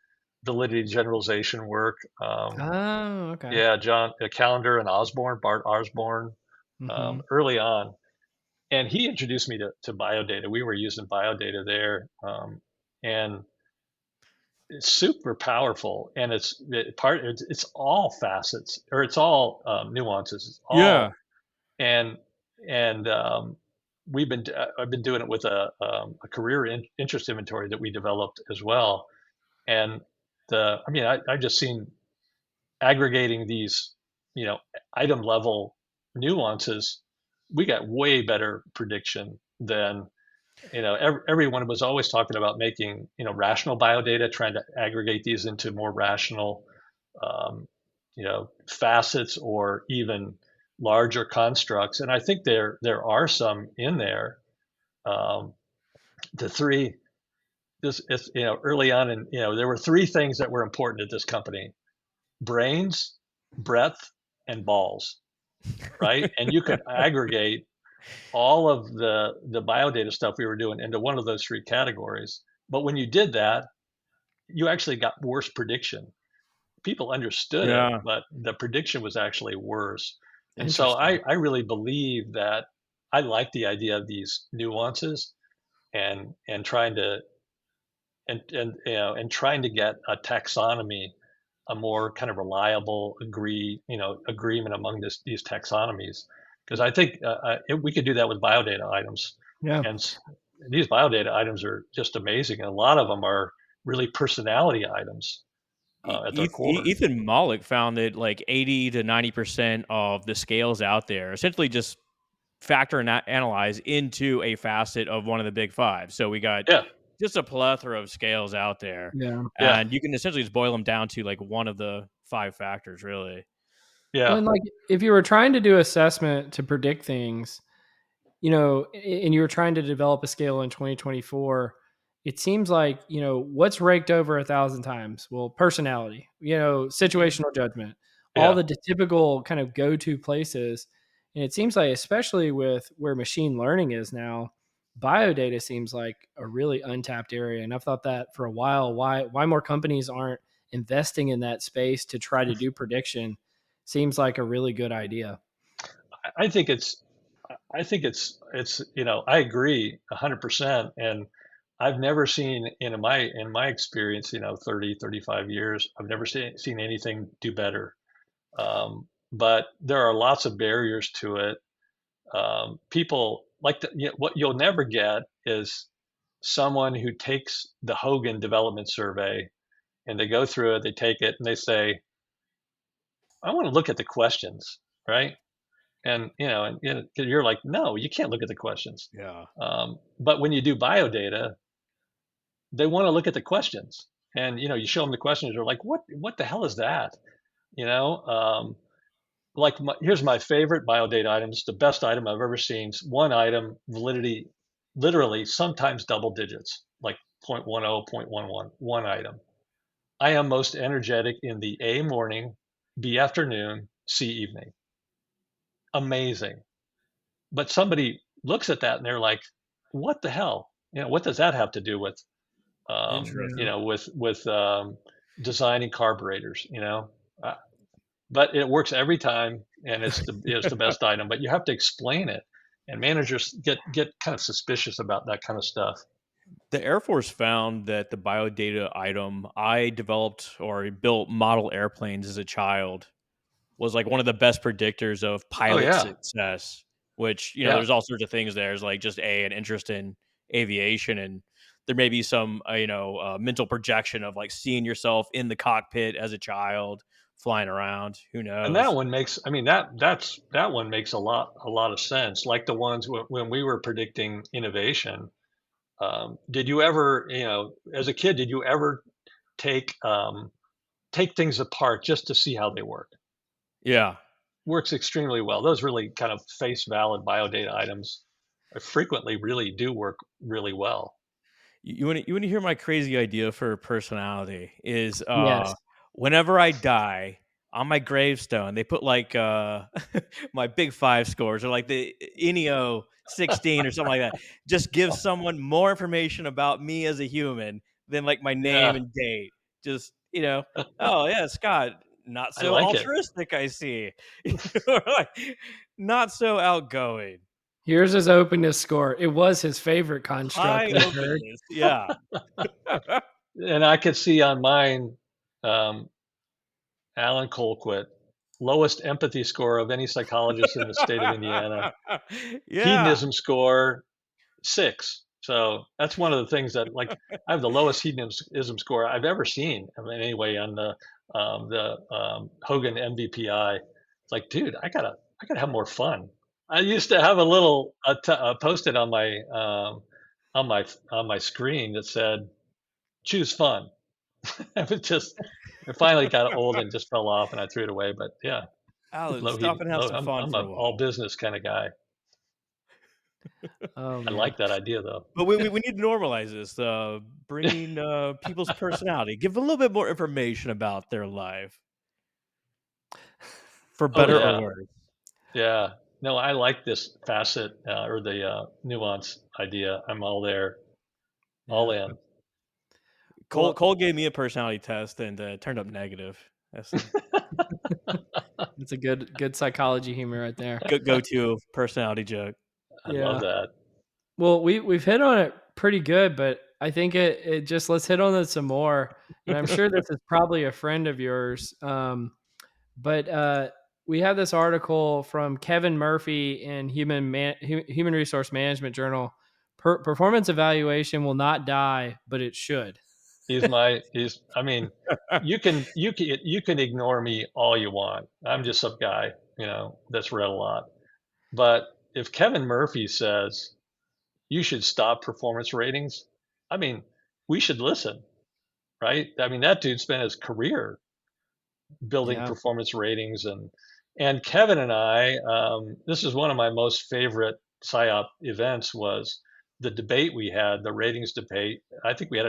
validity generalization work. Oh, okay. Yeah, John Callender and Osborne, Bart Osborne, Mhm. early on, and he introduced me to biodata. We were using biodata there, and it's super powerful, and it's all facets, or it's all nuances. It's Yeah. all and and I've been doing it with a career interest inventory that we developed as well, and I've just seen aggregating these, you know, item level nuances. We got way better prediction than, everyone was always talking about making, rational biodata, trying to aggregate these into more rational, um, facets or even larger constructs. And I think there are some in there. Um, the three this is, early on, and there were three things that were important at this company: brains, breadth, and balls. Right, and you could aggregate all of the biodata stuff we were doing into one of those three categories. But when you did that, you actually got worse prediction. People understood it, Yeah. but the prediction was actually worse. And so Interesting. I really believe that I like the idea of these nuances, and trying to and trying to get a taxonomy, a more kind of reliable agreement among these taxonomies, because I think we could do that with biodata items, Yeah. and these biodata items are just amazing, and a lot of them are really personality items at their core. Ethan Mollick found that like 80 to 90% of the scales out there essentially just factor and analyze into a facet of one of the big five. So we got Yeah, just a plethora of scales out there, Yeah. yeah, and you can essentially just boil them down to like one of the five factors, really. yeah. Well, and like if you were trying to do assessment to predict things, and you were trying to develop a scale in 2024, it seems like, what's raked over 1,000 times? Well, personality, situational judgment, all Yeah. the typical kind of go-to places. And it seems like, especially with where machine learning is now, biodata seems like a really untapped area. And I've thought that for a while, why more companies aren't investing in that space to try to do prediction seems like a really good idea. I think it's I agree 100%, and I've never seen in my experience, 30, 35 years, I've never seen anything do better. But there are lots of barriers to it. People like what you'll never get is someone who takes the Hogan Development Survey, and they go through it, they take it, and they say, "I want to look at the questions," right? And you're like, no, you can't look at the questions. Yeah. But when you do biodata, they want to look at the questions, and you show them the questions. They're like, what the hell is that? You know, here's my favorite biodata item. It's the best item I've ever seen. It's one item, validity, literally sometimes double digits, like 0.10, 0.11, one item. I am most energetic in the A morning, B afternoon, C evening. Amazing. But somebody looks at that and they're like, "What the hell? What does that have to do with, Interesting. designing carburetors?" Uh, but it works every time, and it's the best item. But you have to explain it, and managers get kind of suspicious about that kind of stuff. The Air Force found that the biodata item I developed or built model airplanes as a child was like one of the best predictors of Oh pilot yeah, success, which, yeah. there's all sorts of things there. There's like just an interest in aviation, and there may be some, mental projection of like seeing yourself in the cockpit as a child flying around. Who And that knows? one makes, I mean, that one makes a lot of sense. Like the ones when we were predicting innovation. Did you ever, as a kid, did you ever take take things apart just to see how they work? Yeah. Works extremely well. Those really kind of face valid biodata items frequently really do work really well. You want to hear my crazy idea for personality is Yes. whenever I die on my gravestone they put like my big five scores or like the INEO 16 or something like that. Just give someone more information about me as a human than like my name Yeah, and date. Just you know, "Oh, yeah, Scott, not I so like it. altruistic, I see." Or, like, not so outgoing. Here's his openness score. It was his favorite construct, High we heard. openness, yeah. And I could see on mine, um, Alan Colquitt, lowest empathy score of any psychologist in the state of Indiana. Yeah. Hedonism score 6. So that's one of the things that, like, I have the lowest hedonism score I've ever seen. I mean, anyway, on the Hogan MVPI. It's like, dude, I gotta have more fun. I used to have a little post-it on my screen that said, "Choose fun." It was just, it finally got old and just fell off, and I threw it away. But yeah, Alan, low stop heat. and have Low. some fun I'm for a a all while. business kind of guy. Oh, I man. like that idea though. But we need to normalize this, bringing, people's personality. Give a little bit more information about their life, for Oh better or yeah, worse. yeah. No, I like this facet or the nuance idea. I'm all there, all Yeah. in. Well, Cole gave me a personality test and, turned up negative. That's a It's a good psychology humor right there. go-to personality joke. I love Yeah. that. Well, we've hit on it pretty good, but I think it just let's hit on it some more. And I'm sure this is probably a friend of yours. But we have this article from Kevin Murphy in Human Resource Management Journal. Performance evaluation will not die, but it should. He's I mean, you can ignore me all you want. I'm just some guy, that's read a lot. But if Kevin Murphy says you should stop performance ratings, I mean, we should listen, right? I mean, that dude spent his career building Yeah. performance ratings, and Kevin and I, this is one of my most favorite psyop events, was the debate we had, the ratings debate. I think we had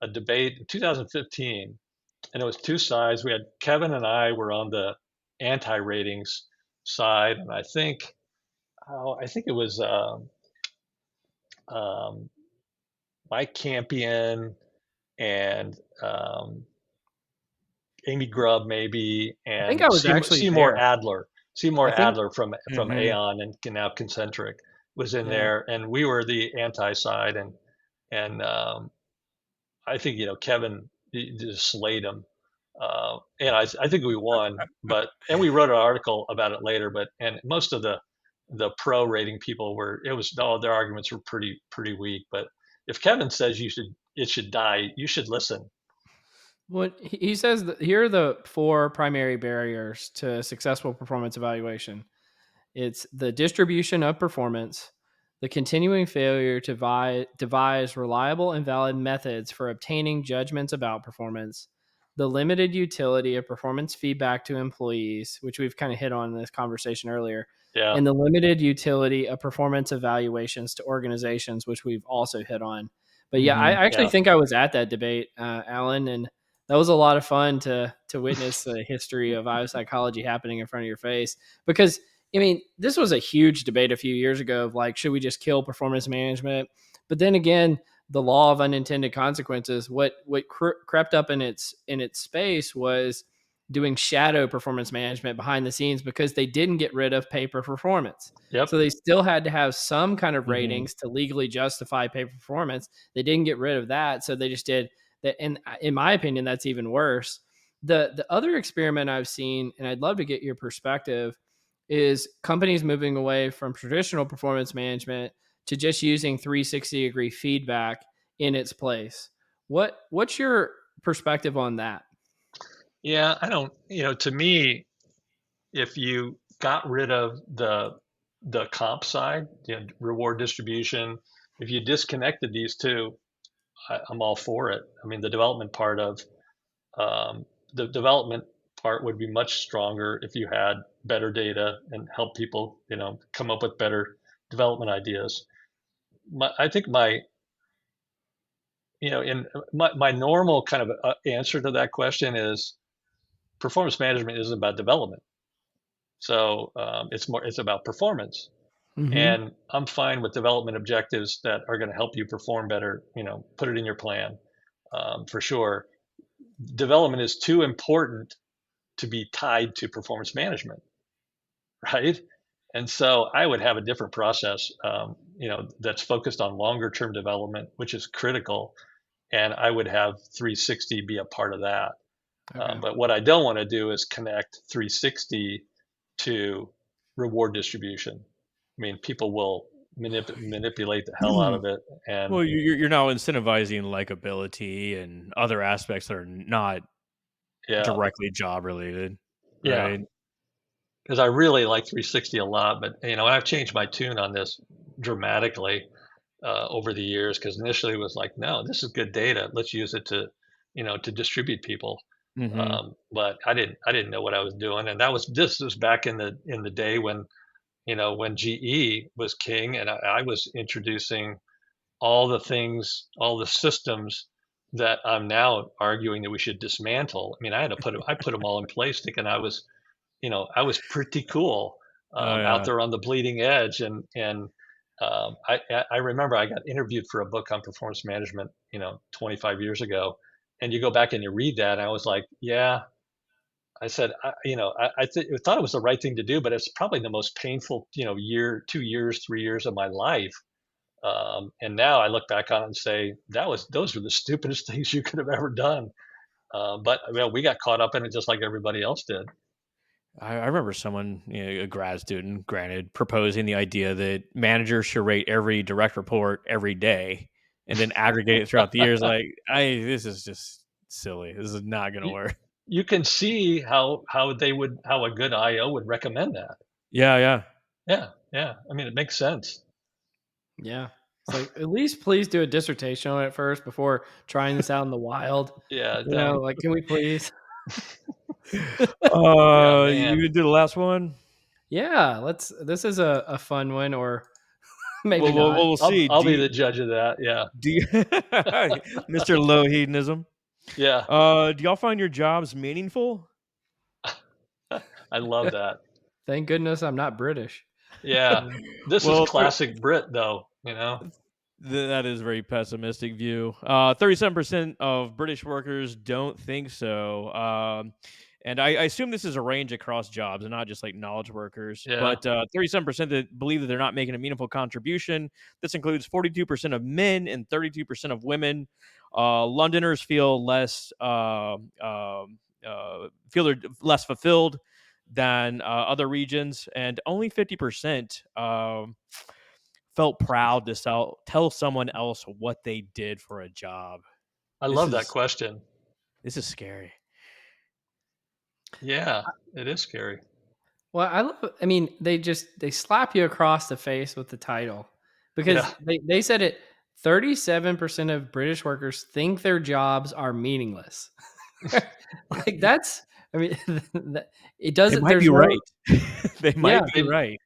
a debate in 2015, and it was two sides. We had Kevin and I were on the anti-ratings side, and I think it was um, Mike Campion and Amy Grubb maybe, I think and I was actually Seymour there. Adler. Seymour I think Adler from Mhm. Aon and now Concentric was in yeah. there, and we were the anti side, and I think Kevin, he just slayed him, and I think we won, and we wrote an article about it later, and most of the pro rating people all their arguments were pretty weak, but if Kevin says it should die, you should listen. What he says that here are the four primary barriers to successful performance evaluation. It's the distribution of performance, the continuing failure to devise reliable and valid methods for obtaining judgments about performance, the limited utility of performance feedback to employees, which we've kind of hit on in this conversation earlier, Yeah. and the limited utility of performance evaluations to organizations, which we've also hit on. But yeah, I actually Yeah. think I was at that debate, Alan, and that was a lot of fun to witness the history of biopsychology happening in front of your face. Because I mean, this was a huge debate a few years ago of like, should we just kill performance management? But then again, the law of unintended consequences. What crept up in its space was doing shadow performance management behind the scenes because they didn't get rid of pay per performance. Yep. So they still had to have some kind of Mhm. ratings to legally justify pay per performance. They didn't get rid of that, so they just did that. And in my opinion, that's even worse. The other experiment I've seen, and I'd love to get your perspective, is companies moving away from traditional performance management to just using 360-degree feedback in its place. What's your perspective on that? Yeah, I don't, to me, if you got rid of the comp side, reward distribution, if you disconnected these two, I'm all for it. I mean, um, the development part would be much stronger if you had better data and help people, come up with better development ideas. I think my normal kind of answer to that question is performance management isn't about development. So it's about performance, Mm-hmm. and I'm fine with development objectives that are going to help you perform better. Put it in your plan, for sure. development is too important to be tied to performance management, right? And so I would have a different process, that's focused on longer term development, which is critical. And I would have 360 be a part of that. Okay. But what I don't want to do is connect 360 to reward distribution. I mean, people will manipulate the hell out of it, and Well, you're now incentivizing likability and other aspects that are not yeah, directly job related, yeah, right? because I really like 360 a lot. But I've changed my tune on this dramatically over the years. Because initially it was like, no, this is good data. Let's use it to, to distribute people. Mhm. But I didn't know what I was doing, and this was back in the day when when GE was king, and I was introducing all the things, all the systems that I'm now arguing that we should dismantle. I mean, I put them all in place, thinking I was pretty cool Oh, out yeah. there on the bleeding edge, and I remember I got interviewed for a book on performance management, 25 years ago, and you go back and you read that, and I was like, yeah. I said, I thought it was the right thing to do, but it's probably the most painful, year, 2 years, 3 years of my life. And now I look back on it and say those were the stupidest things you could have ever done. But we got caught up in it just like everybody else did. I remember someone, a grad student, granted, proposing the idea that managers should rate every direct report every day and then aggregate it throughout the years. Like, this is just silly. This is not going to you, work. you can see how a good IO would recommend that. Yeah, yeah. Yeah, yeah. I mean, it makes sense. Yeah. It's like, at least please do a dissertation on it first before trying this out in the wild. Yeah, don't. Like, can we please? Yeah, You man. gonna do the last one? Yeah, this is a fun one, or maybe Well, we'll, not. we'll I'll see. I'll be the judge of that. Yeah, Do you, Mr. Low Hedonism? yeah. Do y'all find your jobs meaningful? I love that. Thank goodness I'm not British. Yeah, this is Well, classic Brit, though. You know. That is a very pessimistic view. 37% of British workers don't think so. And I assume this is a range across jobs and not just like knowledge workers. Yeah. But 37% that believe that they're not making a meaningful contribution. This includes 42% of men and 32% of women. Londoners feel feel they're less fulfilled than other regions, and only 50% felt proud to tell someone else what they did for a job. I This love that is question. this is scary. Yeah, it is scary. Well, I mean, they slap you across the face with the title because Yeah. they said it. 37% of British workers think their jobs are meaningless. Like that's, I mean, it They doesn't. might There's be no, right. They yeah. might be They right.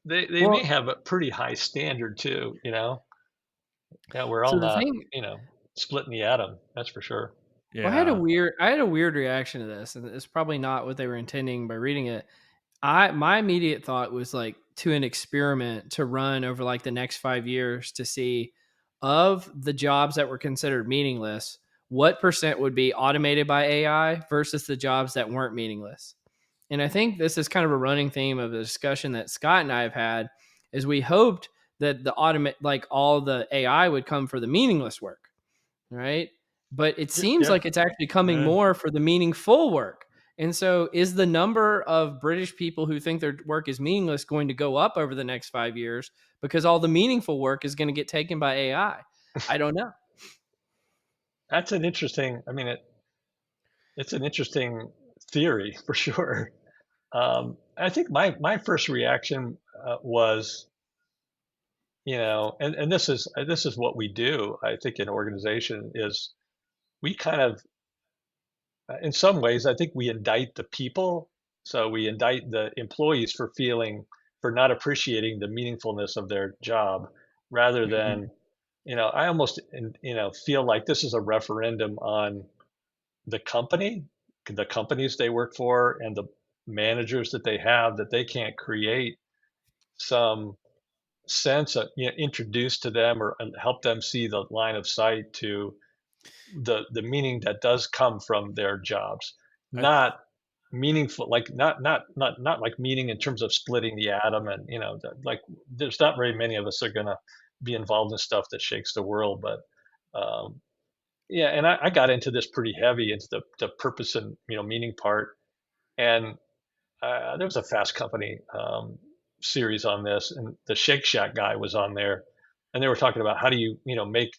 they may Well, have a pretty high standard too, you know? Yeah, we're all so the not, thing, splitting the atom, that's for sure. well, Yeah. I had a weird reaction to this, and it's probably not what they were intending by reading it. My immediate thought was like to an experiment to run over like the next 5 years to see of the jobs that were considered meaningless, what percent would be automated by AI versus the jobs that weren't meaningless. And I think this is kind of a running theme of the discussion that Scott and I have had is we hoped that the automate like all the AI would come for the meaningless work, right? But it seems Yeah. like it's actually coming Uh, more for the meaningful work. And so, is the number of British people who think their work is meaningless going to go up over the next 5 years because all the meaningful work is going to get taken by AI? I don't know. That's an interesting, I mean, it's an interesting theory for sure. I think my first reaction, was, and this is what we do, I think, in organization is we kind of, in some ways, I think we indict the people. So we indict the employees for not appreciating the meaningfulness of their job, rather Mhm. than, I almost, feel like this is a referendum on the company, the companies they work for, and the managers that they have, that they can't create some sense of, introduce to them or and help them see the line of sight to the meaning that does come from their jobs, I not meaningful, like not like meaning in terms of splitting the atom, and like there's not very many of us that are gonna be involved in stuff that shakes the world, but um, yeah, and I got into this pretty heavy into the purpose and meaning part, and there was a Fast Company series on this, and the Shake Shack guy was on there, and they were talking about how do you make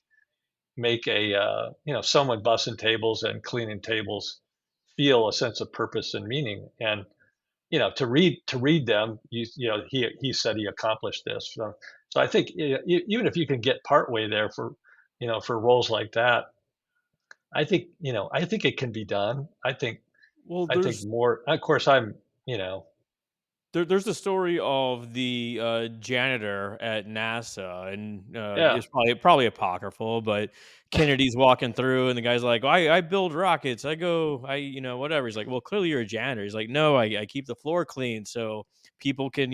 a someone bussing tables and cleaning tables feel a sense of purpose and meaning, and to read them, he said he accomplished this. So I think even if you can get partway there for for roles like that, I think it can be done. well, I think more. Of course, I'm you know there's the story of the, janitor at NASA, and, yeah, it's probably apocryphal, but Kennedy's walking through, and the guy's like, "Well, I build rockets. Whatever." He's like, "Well, clearly you're a janitor." He's like, "No, I keep the floor clean so people can,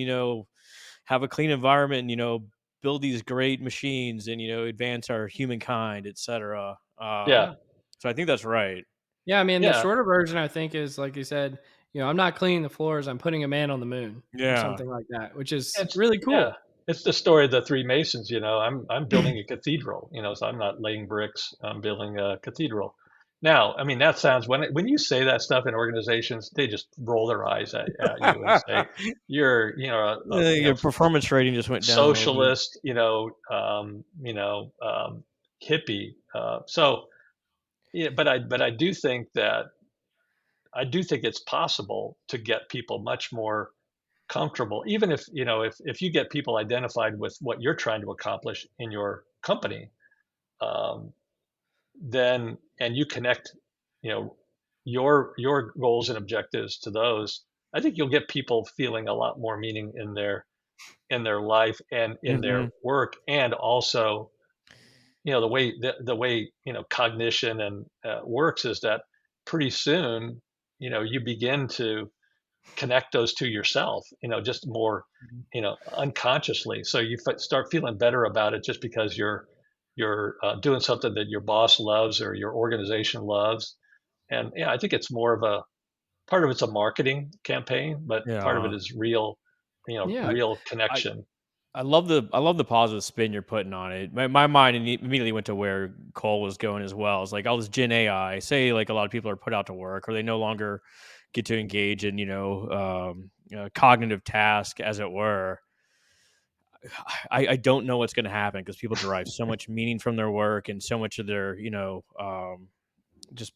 have a clean environment and, build these great machines and, advance our humankind, etcetera." yeah, So I think that's right. Yeah, I mean, the yeah. shorter version, I think, is like you said, I'm not cleaning the floors, I'm putting a man on the moon or Yeah. something like that, which is It's really yeah. cool. It's the story of the three Masons. I'm building a cathedral. So I'm not laying bricks. I'm building a cathedral. Now, I mean, that sounds when you say that stuff in organizations, they just roll their eyes at you and say you're Your performance rating just went down a little bit. socialist, hippie. So yeah, but I do think that it's possible to get people much more comfortable, even if if you get people identified with what you're trying to accomplish in your company, um, then and you connect, you know, your goals and objectives to those. I think you'll get people feeling a lot more meaning in their life and in their Mhm. work, and also the way cognition and works is that pretty soon you begin to connect those to yourself, just more, Mhm. unconsciously. So you start feeling better about it just because you're doing something that your boss loves or your organization loves. And yeah, I think it's more of a part of it's a marketing campaign, but part of it Yeah. is real, Yeah. real I connection. I love the positive spin you're putting on it. My mind immediately went to where Cole was going as well. It's like all this Gen AI. Say like a lot of people are put out to work, or they no longer get to engage in cognitive task, as it were. I don't know what's going to happen because people derive so much meaning from their work and so much of their just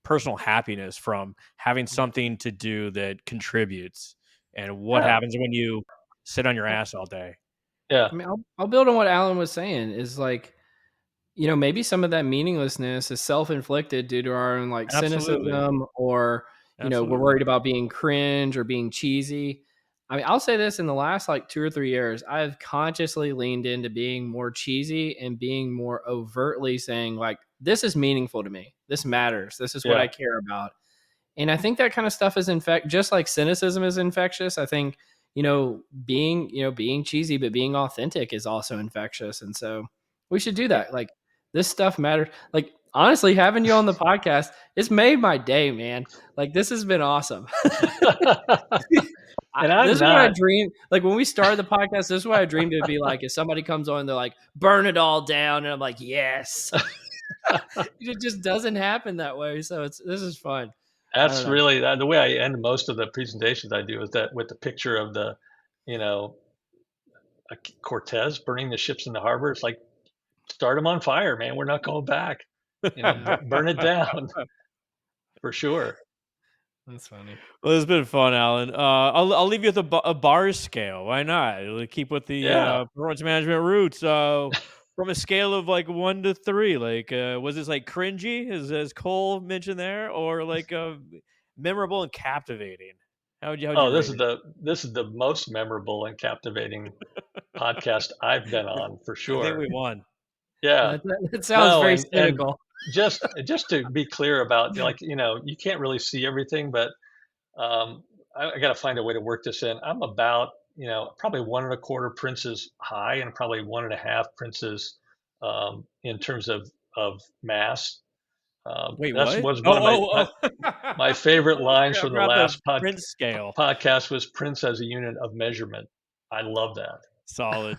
personal happiness from having something to do that contributes. And what Yeah, happens when you sit on your ass all day? yeah, I mean, I'll build on what Alan was saying is like, maybe some of that meaninglessness is self-inflicted due to our own like Absolutely. cynicism or, we're Absolutely. worried about being cringe or being cheesy. I mean, I'll say this in the last like 2 or 3 years, I've consciously leaned into being more cheesy and being more overtly saying, like, this is meaningful to me. This matters. This is what I yeah, care about. And I think that kind of stuff is just like cynicism is infectious. I think, being cheesy, but being authentic is also infectious. And so we should do yeah. that. Like this stuff matters. Like honestly, having you on the podcast, it's made my day, man. Like this has been awesome. And I'm This is what I not. dreamed. Like when we started the podcast, this is what I dreamed it'd be like. If somebody comes on, they're like, burn it all down. And I'm like, yes. It just doesn't happen that way. So this is fun. I don't That's know. really the way I end most of the presentations I do is that with the picture of you know, Cortez burning the ships in the harbor. It's like, start them on fire, man. We're not going back. Yeah, Burn it down for sure. that's funny. Well, it's been fun, Alan. I'll leave you with a bar scale. Why not? Keep with the Yeah. performance management roots. From a scale of like 1 to 3, like was this like cringy, as Cole mentioned there, or like memorable and captivating? How'd you Oh, rate it? this is the most memorable and captivating podcast I've been on for I think sure. we won. Yeah. That sounds No, very and cynical. just to be clear about, like, you can't really see everything, but Um, I got to find a way to work this in. I'm about, probably 1.25 princes high and probably 1.5 princes in terms of of mass. Wait, That what? was one of Oh. my favorite lines I from the forgot the last Prince scale. podcast was Prince as a unit of measurement. I love that. Solid.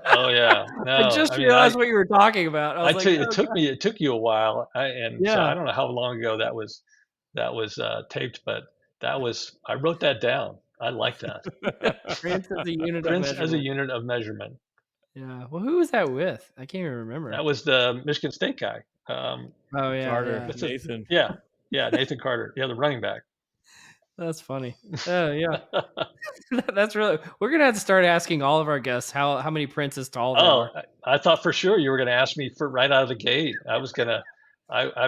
Oh yeah, I no, just I mean, realized what you were talking about. I I was tell like, you, oh, God. it took you a while, and so Yeah. I don't know how long ago that was taped, but I wrote that down. I like that. Prince as a unit of Prince as a measurement. unit of measurement. Yeah. Well, who was that with? I can't even remember. That was the Michigan State guy. Oh, yeah, Carter, yeah. What's it? Nathan. Yeah, yeah, Nathan Carter. Yeah, the running back. That's funny. Oh, yeah. That's really. We're gonna have to start asking all of our guests how many princes tall they Oh, are. I thought for sure you were going to ask me for right out of the gate. I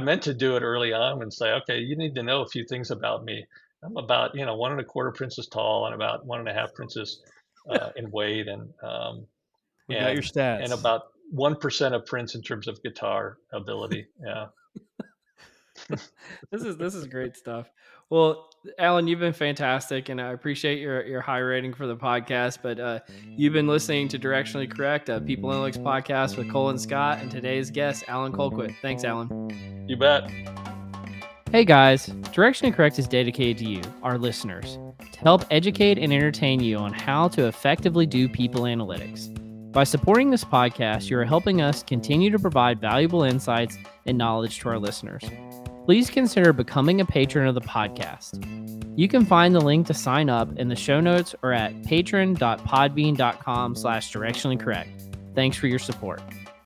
meant to do it early on and say, okay, you need to know a few things about me. I'm about, 1.25 princes tall and about 1.5 princes in weight, We got your and stats. about 1% of Prince in terms of guitar ability. Yeah. This is great stuff. Well, Alan, you've been fantastic, and I appreciate your high rating for the podcast. But you've been listening to Directionally Correct, a People Analytics podcast with Cole and Scott, and today's guest, Alan Colquitt. Thanks, Alan. You bet. Hey guys, Directionally Correct is dedicated to you, our listeners, to help educate and entertain you on how to effectively do people analytics. By supporting this podcast, you are helping us continue to provide valuable insights and knowledge to our listeners. Please consider becoming a patron of the podcast. You can find the link to sign up in the show notes or at patron.podbean.com/directionallycorrect. Thanks for your support.